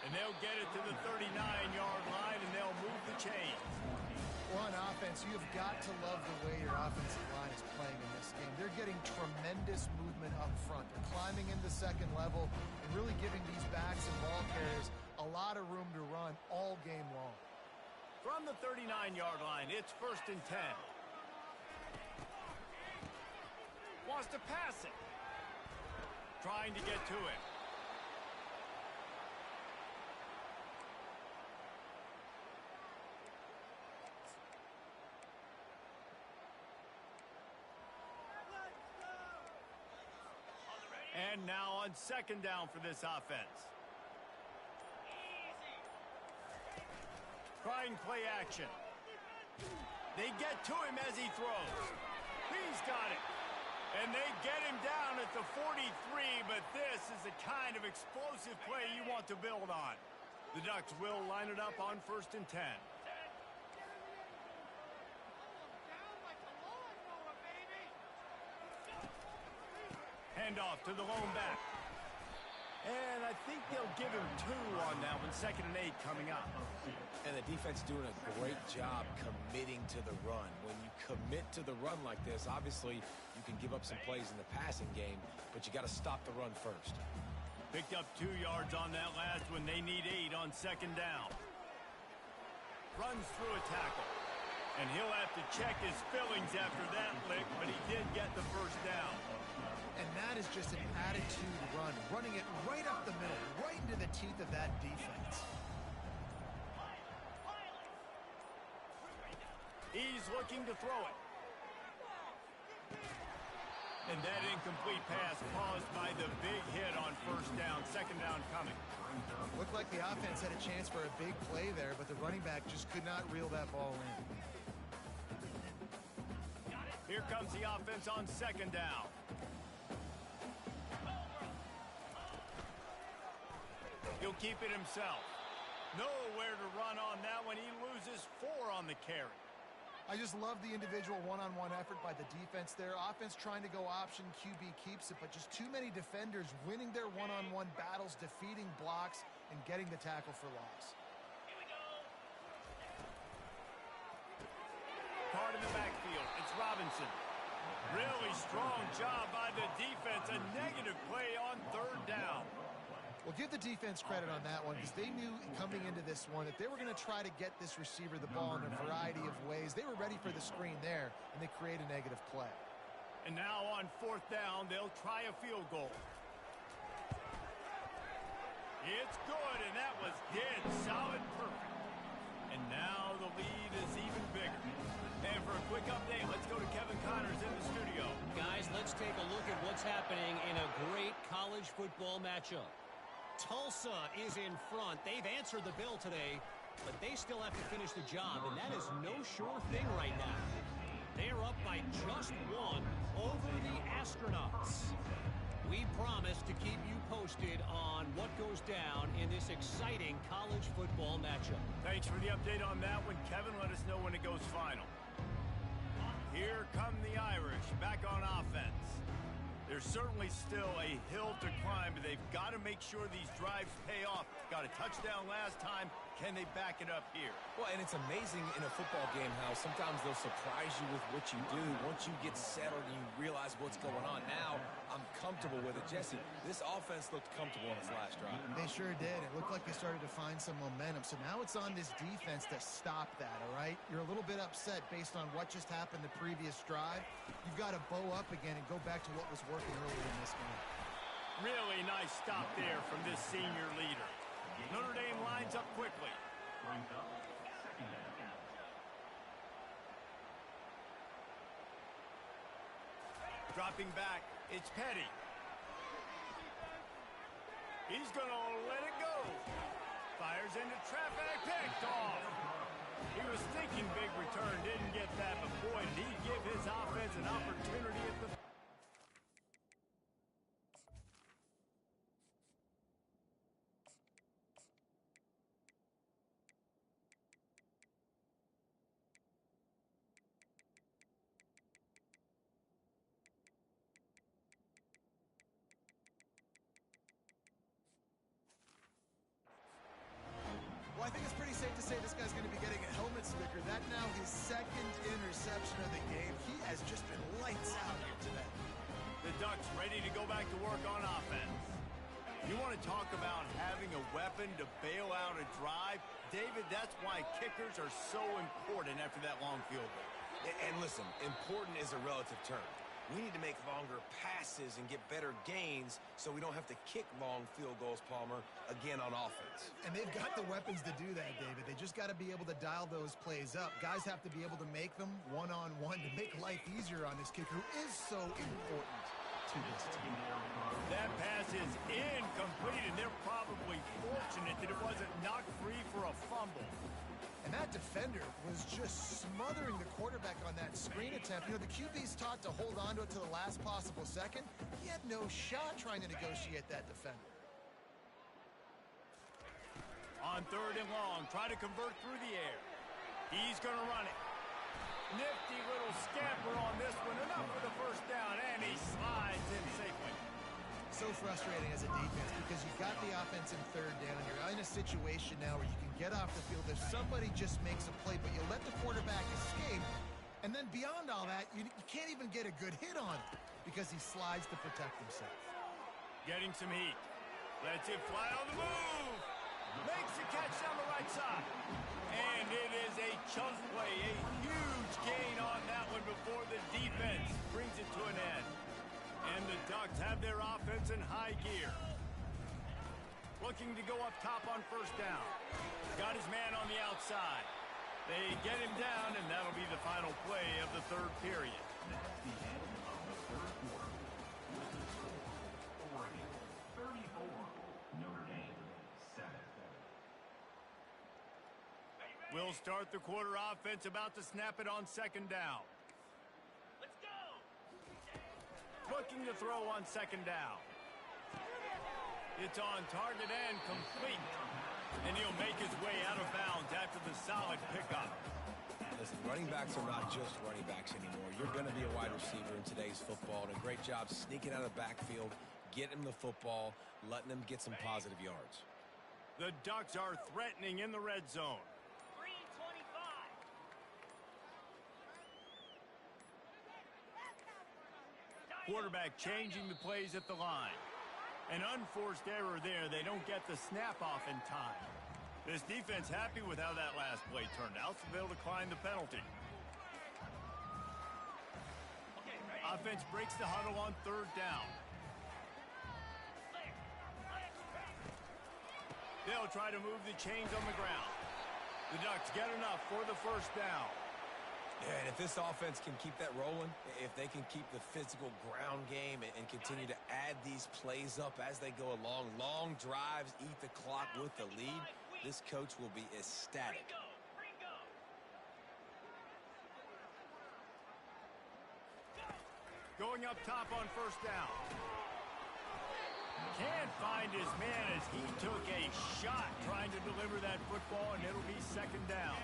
[SPEAKER 1] And they'll get it to the 39-yard line, and they'll move the chains.
[SPEAKER 2] Well, on offense, you've got to love the way your offensive line is playing in this game. They're getting tremendous movement up front. They're climbing in the second level and really giving these backs and ball carriers a lot of room to run all game long.
[SPEAKER 1] From the 39-yard line, it's 1st and 10. Wants to pass it. Trying to get to it. And now on 2nd down for this offense. Trying play action. They get to him as he throws. He's got it. And they get him down at the 43, but this is the kind of explosive play you want to build on. The Ducks will line it up on 1st and 10. Handoff to the lone back. And I think they'll give him 2 on that one. 2nd and 8 coming up.
[SPEAKER 3] And the defense doing a great job committing to the run. When you commit to the run like this, obviously you can give up some plays in the passing game, but you got to stop the run first.
[SPEAKER 1] Picked up 2 yards on that last one. They need 8 on 2nd down. Runs through a tackle. And he'll have to check his fillings after that lick, but he did get the 1st down.
[SPEAKER 2] And that is just an attitude run, running it right up the middle, right into the teeth of that defense.
[SPEAKER 1] He's looking to throw it. And that incomplete pass caused by the big hit on 1st down. 2nd down coming.
[SPEAKER 2] Looked like the offense had a chance for a big play there, but the running back just could not reel that ball in.
[SPEAKER 1] Here comes the offense on 2nd down. He'll keep it himself. Nowhere to run on that one. He loses 4 on the carry.
[SPEAKER 2] I just love the individual one-on-one effort by the defense there. Offense trying to go option, QB keeps it, but just too many defenders winning their one-on-one battles, defeating blocks, and getting the tackle for loss.
[SPEAKER 1] Card in the backfield. It's Robinson. Really strong job by the defense. A negative play on 3rd down.
[SPEAKER 2] Well, give the defense credit on that one because they knew coming into this one that they were going to try to get this receiver the ball in a variety of ways. They were ready for the screen there, and they create a negative play.
[SPEAKER 1] And now on 4th down, they'll try a field goal. It's good, and that was dead solid perfect. And now the lead is even bigger. And for a quick update, let's go to Kevin Connors in the studio.
[SPEAKER 4] Guys, let's take a look at what's happening in a great college football matchup. Tulsa is in front. They've answered the bell today, but they still have to finish the job, and that is no sure thing right now. They're up by just 1 over the Astronauts. We promise to keep you posted on what goes down in this exciting college football matchup.
[SPEAKER 1] Thanks for the update on that one, Kevin. Let us know when it goes final. Here come the Irish back on offense. There's certainly still a hill to climb, but they've got to make sure these drives pay off. Got a touchdown last time, Can they back it up here?
[SPEAKER 3] Well, and it's amazing in a football game how sometimes they'll surprise you with what you do. Once you get settled and you realize what's going on, now I'm comfortable with it. Jesse, this offense looked comfortable on its last drive.
[SPEAKER 2] They sure did. It looked like they started to find some momentum. So now it's on this defense to stop that, all right? You're a little bit upset based on what just happened the previous drive. You've got to bow up again and go back to what was working earlier in this game.
[SPEAKER 1] Really nice stop there from this senior leader. Notre Dame lines up quickly.
[SPEAKER 5] Brings up second down.
[SPEAKER 1] Dropping back, it's Petty. He's going to let it go. Fires into traffic, picked off. He was thinking big return, didn't get that, but boy, did he give his offense an opportunity at the...
[SPEAKER 2] Well, I think it's pretty safe to say this guy's going to be getting a helmet sticker. That now his second interception of the game. He has just been lights out here today.
[SPEAKER 1] The Ducks ready to go back to work on offense. You want to talk about having a weapon to bail out a drive? David, that's why kickers are so important after that long field goal.
[SPEAKER 3] And listen, important is a relative term. We need to make longer passes and get better gains so we don't have to kick long field goals, Palmer, again on offense.
[SPEAKER 2] And they've got the weapons to do that, David. They just got to be able to dial those plays up. Guys have to be able to make them one-on-one to make life easier on this kicker who is so important to this team.
[SPEAKER 1] That pass is incomplete, and they're probably fortunate that it wasn't knocked free for a fumble.
[SPEAKER 2] And that defender was just smothering the quarterback on that screen attempt. You know, the QB's taught to hold on to it to the last possible second. He had no shot trying to negotiate that defender.
[SPEAKER 1] On third and long, try to convert through the air. He's going to run it. Nifty little scamper on this one. Enough for the first down, and he slides in safely.
[SPEAKER 2] So frustrating as a defense because you've got the offense in third down. You're in a situation now where you can get off the field if somebody just makes a play, but you let the quarterback escape. And then beyond all that, you can't even get a good hit on him because he slides to protect himself.
[SPEAKER 1] Getting some heat. Lets it fly on the move. Makes a catch down the right side. And it is a chunk play, a huge gain on that one before the defense brings it to an end. And the Ducks have their offense in high gear. Looking to go up top on first down. Got his man on the outside. They get him down, and that'll be the final play of the third period.
[SPEAKER 5] That's the end of the third quarter. Oregon 34, Notre Dame 7.
[SPEAKER 1] We'll start the quarter offense, about to snap it on second down. Looking to throw on second down. It's on target and complete. And he'll make his way out of bounds after the solid pickup.
[SPEAKER 3] Listen, running backs are not just running backs anymore. You're going to be a wide receiver in today's football. And a great job sneaking out of the backfield, getting him the football, letting him get some positive yards.
[SPEAKER 1] The Ducks are threatening in the red zone. Quarterback changing the plays at the line. An unforced error there. They don't get the snap off in time. This defense happy with how that last play turned out, so they'll decline the penalty. Offense breaks the huddle on third down. They'll try to move the chains on the ground. The Ducks get enough for the first down.
[SPEAKER 3] Yeah, and if this offense can keep that rolling, if they can keep the physical ground game and continue to add these plays up as they go along, long drives, eat the clock with the lead, this coach will be ecstatic.
[SPEAKER 1] Going up top on first down. Can't find his man as he took a shot trying to deliver that football, and it'll be second down.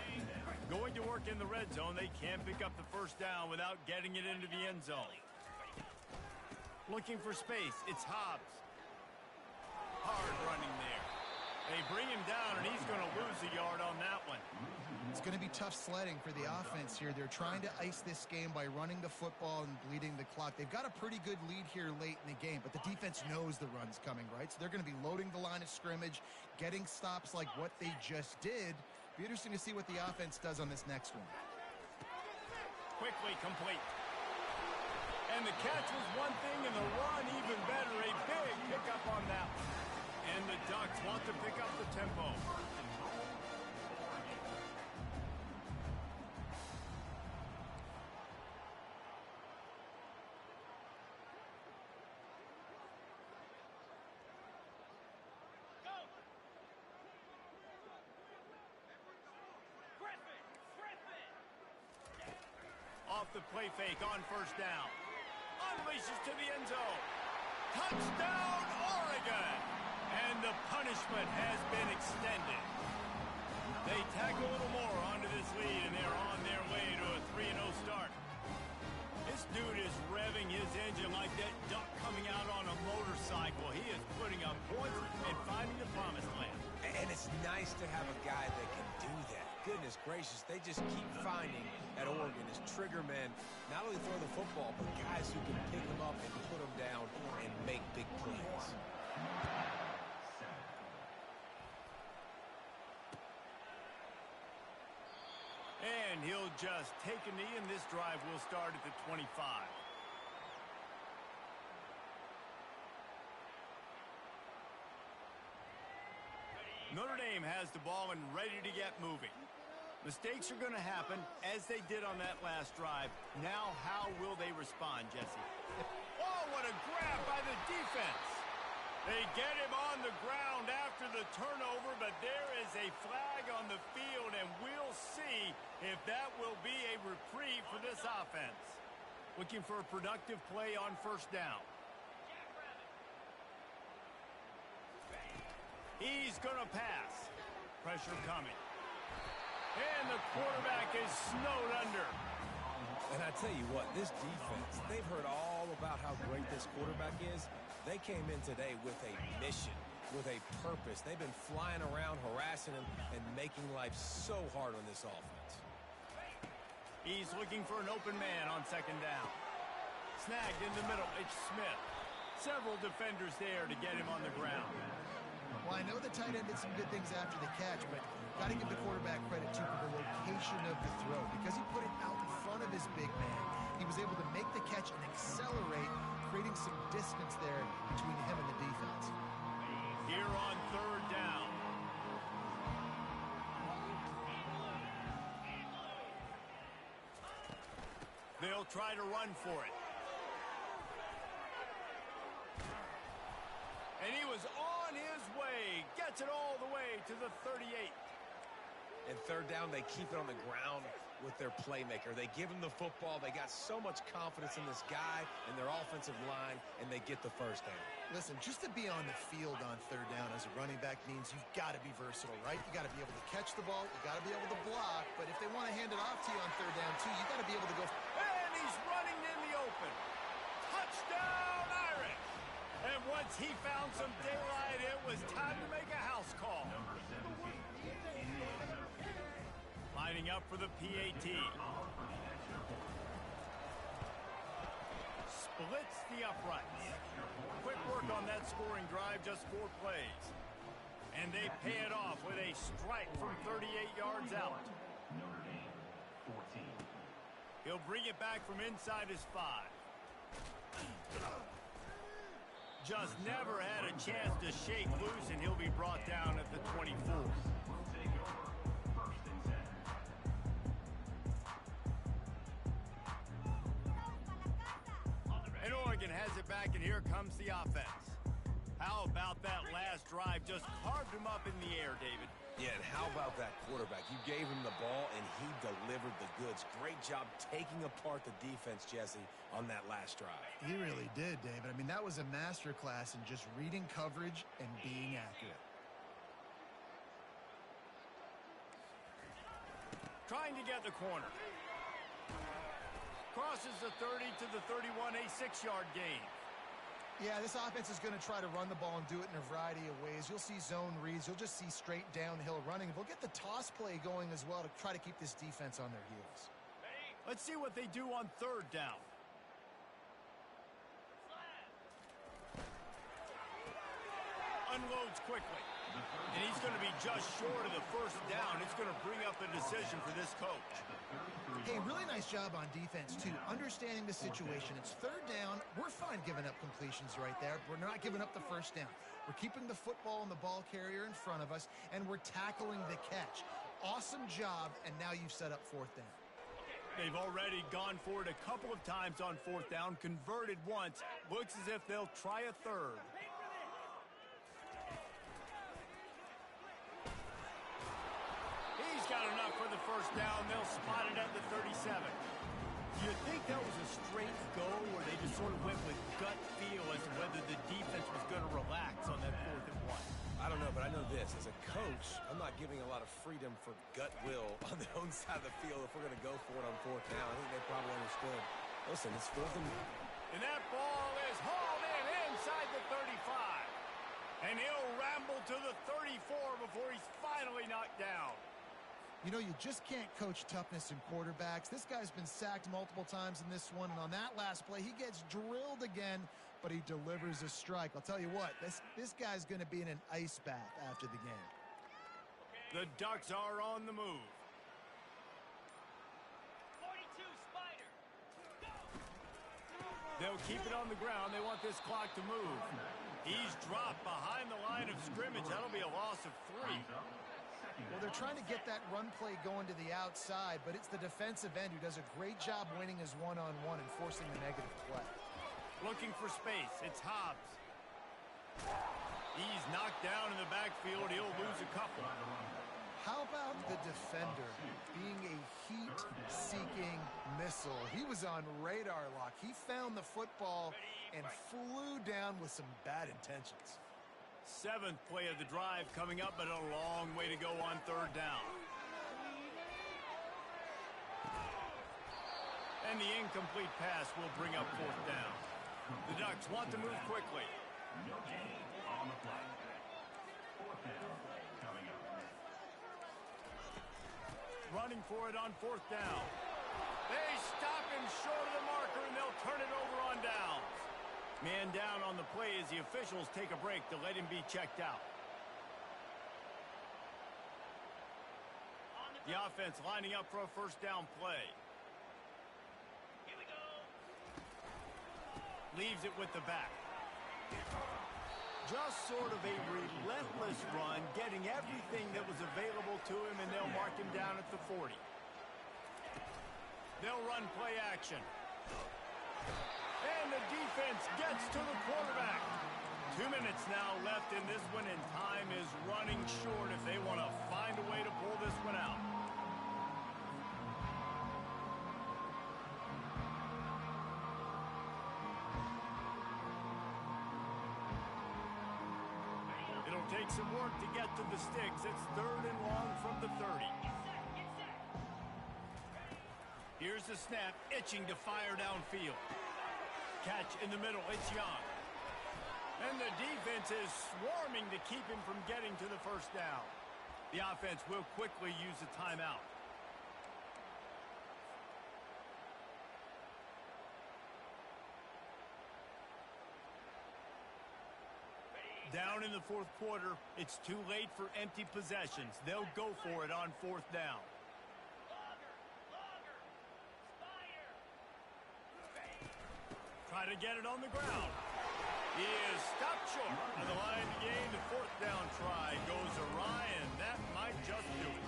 [SPEAKER 1] Going to work in the red zone, they can't pick up the first down without getting it into the end zone. Looking for space, it's Hobbs. Hard running there. They bring him down, and he's going to lose a yard on that one.
[SPEAKER 2] It's going to be tough sledding for the offense here. They're trying to ice this game by running the football and bleeding the clock. They've got a pretty good lead here late in the game, but the defense knows the run's coming, right? So they're going to be loading the line of scrimmage, getting stops like what they just did. Be interesting to see what the offense does on this next one.
[SPEAKER 1] Quickly complete. And the catch was one thing, and the run even better. A big pickup on that one. And the Ducks want to pick up the tempo. Off the play fake on first down. Unleashes to the end zone. Touchdown, Oregon! And the punishment has been extended. They tack a little more onto this lead, and they're on their way to a 3-0 start. This dude is revving his engine like that duck coming out on a motorcycle. He is putting up points and finding the promised land.
[SPEAKER 3] And it's nice to have a guy that can do that. Goodness gracious, they just keep finding at Oregon as trigger men, not only throw the football, but guys who can pick them up and put them down and make big plays.
[SPEAKER 1] And he'll just take a knee, and this drive will start at the 25. Notre Dame has the ball and ready to get moving. Mistakes are going to happen, as they did on that last drive. Now, how will they respond, Jesse? Oh, what a grab by the defense. They get him on the ground after the turnover, but there is a flag on the field, and we'll see if that will be a reprieve for this offense. Looking for a productive play on first down. He's going to pass. Pressure coming. And the quarterback is snowed under.
[SPEAKER 3] And I tell you what, this defense, they've heard all about how great this quarterback is. They came in today with a mission, with a purpose. They've been flying around, harassing him, and making life so hard on this offense.
[SPEAKER 1] He's looking for an open man on second down. Snagged in the middle, it's Smith. Several defenders there to get him on the ground.
[SPEAKER 2] Well, I know the tight end did some good things after the catch, but got to give the quarterback credit, too, for the location of the throw. Because he put it out in front of his big man, he was able to make the catch and accelerate, creating some distance there between him and the defense.
[SPEAKER 1] Here on third down. They'll try to run for it. And he was on his way. Gets it all the way to the 38.
[SPEAKER 3] And third down, they keep it on the ground with their playmaker. They give him the football. They got so much confidence in this guy and their offensive line, and they get the first down.
[SPEAKER 2] Listen, just to be on the field on third down as a running back means you've got to be versatile, right? You got to be able to catch the ball. You got to be able to block. But if they want to hand it off to you on third down, too, you got to be able to go.
[SPEAKER 1] And he's running in the open. Touchdown, Irish. And once he found some daylight, it was time to make a house call. Lining up for the PAT. Splits the uprights. Quick work on that scoring drive, just 4 plays. And they pay it off with a strike from 38 yards out.
[SPEAKER 5] Notre Dame, 14.
[SPEAKER 1] He'll bring it back from inside his 5. Just never had a chance to shake loose, and he'll be brought down at the 24.
[SPEAKER 5] Will take over. First and 10.
[SPEAKER 1] And Oregon has it back, and here comes the offense. How about that last drive? Just carved him up in the air, David.
[SPEAKER 3] Yeah, and how about that quarterback? You gave him the ball, and he delivered the goods. Great job taking apart the defense, Jesse, on that last drive.
[SPEAKER 2] He really did, David. I mean, that was a masterclass in just reading coverage and being accurate.
[SPEAKER 1] Trying to get the corner. Crosses the 30 to the 31, a 6-yard gain.
[SPEAKER 2] Yeah, this offense is going to try to run the ball and do it in a variety of ways. You'll see zone reads. You'll just see straight downhill running. They'll get the toss play going as well to try to keep this defense on their heels.
[SPEAKER 1] Let's see what they do on third down. Unloads quickly. And he's going to be just short of the first down. It's going to bring up a decision for this coach.
[SPEAKER 2] Hey, really nice job on defense, too. Understanding the situation. It's third down. We're fine giving up completions right there. We're not giving up the first down. We're keeping the football and the ball carrier in front of us, and we're tackling the catch. Awesome job, and now you've set up fourth down.
[SPEAKER 1] They've already gone for it a couple of times on fourth down, converted once. Looks as if they'll try a third. He's got enough for the first down. They'll spot it at the 37. Do you think that was a straight go, or they just sort of went with gut feel as to whether the defense was going to relax on that 4th and 1?
[SPEAKER 3] I don't know, but I know this. As a coach, I'm not giving a lot of freedom for gut will on their own side of the field if we're going to go for it on fourth down. I think they probably understood. Listen, it's 4th and 1.
[SPEAKER 1] And that ball is hauled in inside the 35. And he'll ramble to the 34 before he's finally knocked down.
[SPEAKER 2] You know, you just can't coach toughness in quarterbacks. This guy's been sacked multiple times in this one, and on that last play, he gets drilled again, but he delivers a strike. I'll tell you what, this guy's going to be in an ice bath after the game.
[SPEAKER 1] The Ducks are on the move.
[SPEAKER 5] 42 Spider.
[SPEAKER 1] They'll keep it on the ground. They want this clock to move. He's dropped behind the line of scrimmage. That'll be a loss of 3.
[SPEAKER 2] Well, they're trying to get that run play going to the outside, but it's the defensive end who does a great job winning his one-on-one and forcing the negative play.
[SPEAKER 1] Looking for space. It's Hobbs. He's knocked down in the backfield. He'll lose a couple.
[SPEAKER 2] How about the defender being a heat-seeking missile? He was on radar lock. He found the football and flew down with some bad intentions.
[SPEAKER 1] 7th play of the drive coming up, but a long way to go on third down. And the incomplete pass will bring up fourth down. The Ducks want to move quickly.
[SPEAKER 5] No gain on the play. 4th down coming up.
[SPEAKER 1] Running for it on fourth down. They stop him short of the marker, and they'll turn it over on downs. Man down on the play as the officials take a break to let him be checked out. The offense lining up for a first down play.
[SPEAKER 5] Here we go.
[SPEAKER 1] Leaves it with the back. Just sort of a relentless run, getting everything that was available to him, and they'll mark him down at the 40. They'll run play action. And the defense gets to the quarterback. 2 minutes now left in this one, and time is running short if they want to find a way to pull this one out. It'll take some work to get to the sticks. It's 3rd and long from the 30. Here's the snap, itching to fire downfield. Catch in the middle, it's Young. And the defense is swarming to keep him from getting to the first down. The offense will quickly use a timeout. Down in the 4th quarter, it's too late for empty possessions. They'll go for it on 4th down. Try to get it on the ground. He is stopped short of the line to gain. The 4th down try goes awry, and that might just do it.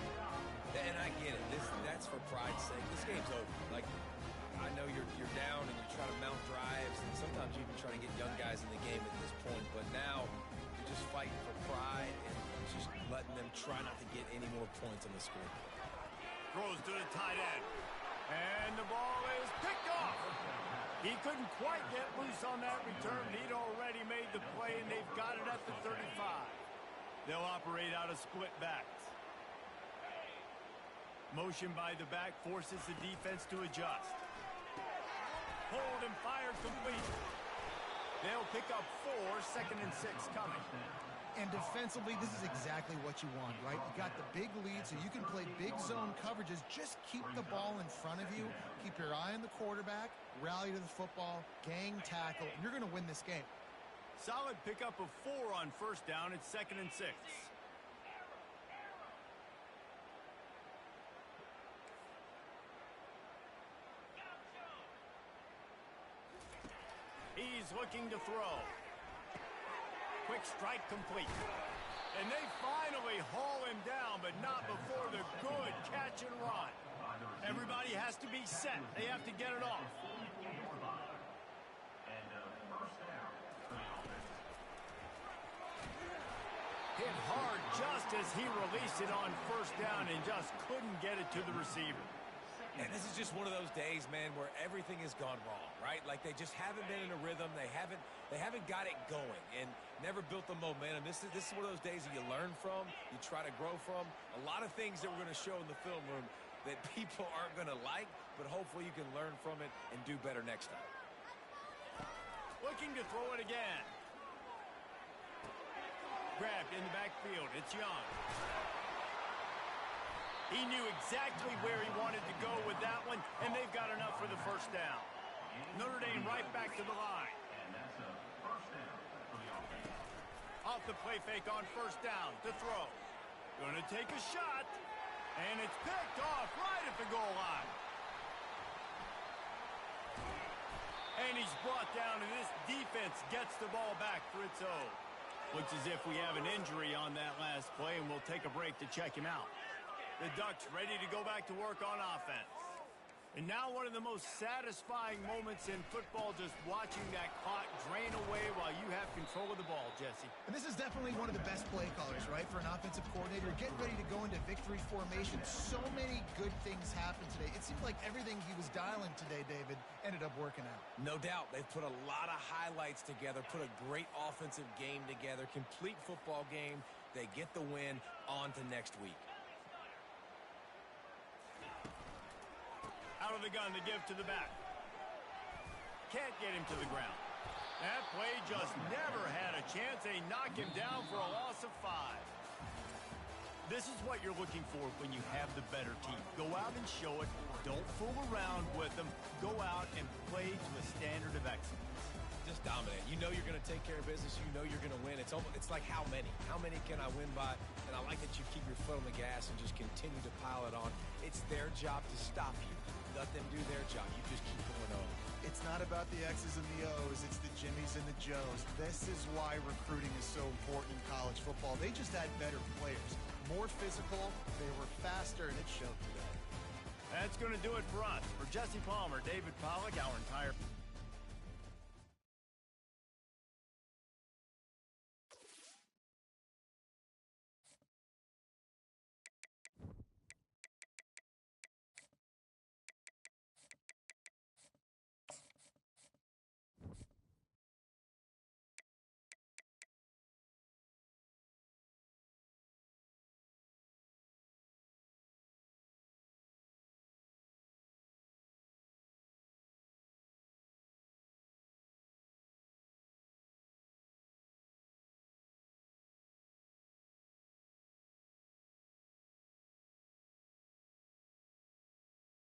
[SPEAKER 3] And I get it. That's for pride's sake. This game's over. Like, I know you're down and you're trying to mount drives, and sometimes you even try to get young guys in the game at this point. But now you're just fighting for pride and just letting them try not to get any more points on the score.
[SPEAKER 1] Throws to the tight end. And the ball is picked off. He couldn't quite get loose on that return. He'd already made the play, and they've got it at the 35. They'll operate out of split backs. Motion by the back forces the defense to adjust. Hold and fire complete. They'll pick up 4, 2nd and 6 coming.
[SPEAKER 2] And defensively, this is exactly what you want, right? You got the big lead, so you can play big zone coverages. Just keep the ball in front of you. Keep your eye on the quarterback. Rally to the football. Gang tackle. And you're going to win this game.
[SPEAKER 1] Solid pickup of 4 on 1st down. It's 2nd and 6. He's looking to throw. Quick strike complete. And they finally haul him down, but not before the good catch and run. Everybody has to be set. They have to get it off. Hit hard just as he released it on 1st down and just couldn't get it to the receiver.
[SPEAKER 3] And this is just one of those days, man, where everything has gone wrong, right? Like they just haven't been in a rhythm. They haven't got it going and never built the momentum. This is one of those days that you learn from, you try to grow from. A lot of things that we're going to show in the film room that people aren't going to like, but hopefully you can learn from it and do better next time.
[SPEAKER 1] Looking to throw it again. Grabbed in the backfield. It's Young. He knew exactly where he wanted to go with that one, and they've got enough for the 1st down. Notre Dame right back to the line. Off the play fake on 1st down to throw. Going to take a shot, and it's picked off right at the goal line. And he's brought down, and this defense gets the ball back for its own. Looks as if we have an injury on that last play, and we'll take a break to check him out. The Ducks ready to go back to work on offense. And now one of the most satisfying moments in football, just watching that clock drain away while you have control of the ball, Jesse.
[SPEAKER 2] And this is definitely one of the best play callers, right, for an offensive coordinator. Getting ready to go into victory formation. So many good things happened today. It seemed like everything he was dialing today, David, ended up working out.
[SPEAKER 3] No doubt. They've put a lot of highlights together, put a great offensive game together, complete football game. They get the win. On to next week.
[SPEAKER 1] Out of the gun to give to the back. Can't get him to the ground. That play just never had a chance. They knock him down for a loss of 5. This is what you're looking for when you have the better team. Go out and show it. Don't fool around with them. Go out and play to a standard of excellence.
[SPEAKER 3] Just dominate. You know you're going to take care of business. You know you're going to win. It's like how many? How many can I win by? And I like that you keep your foot on the gas and just continue to pile it on. It's their job to stop you. Let them do their job. You just keep going on.
[SPEAKER 2] It's not about the X's and the O's. It's the Jimmies and the Joes. This is why recruiting is so important in college football. They just had better players. More physical. They were faster, and it showed today.
[SPEAKER 1] That's going to do it for us. For Jesse Palmer, David Pollack, our entire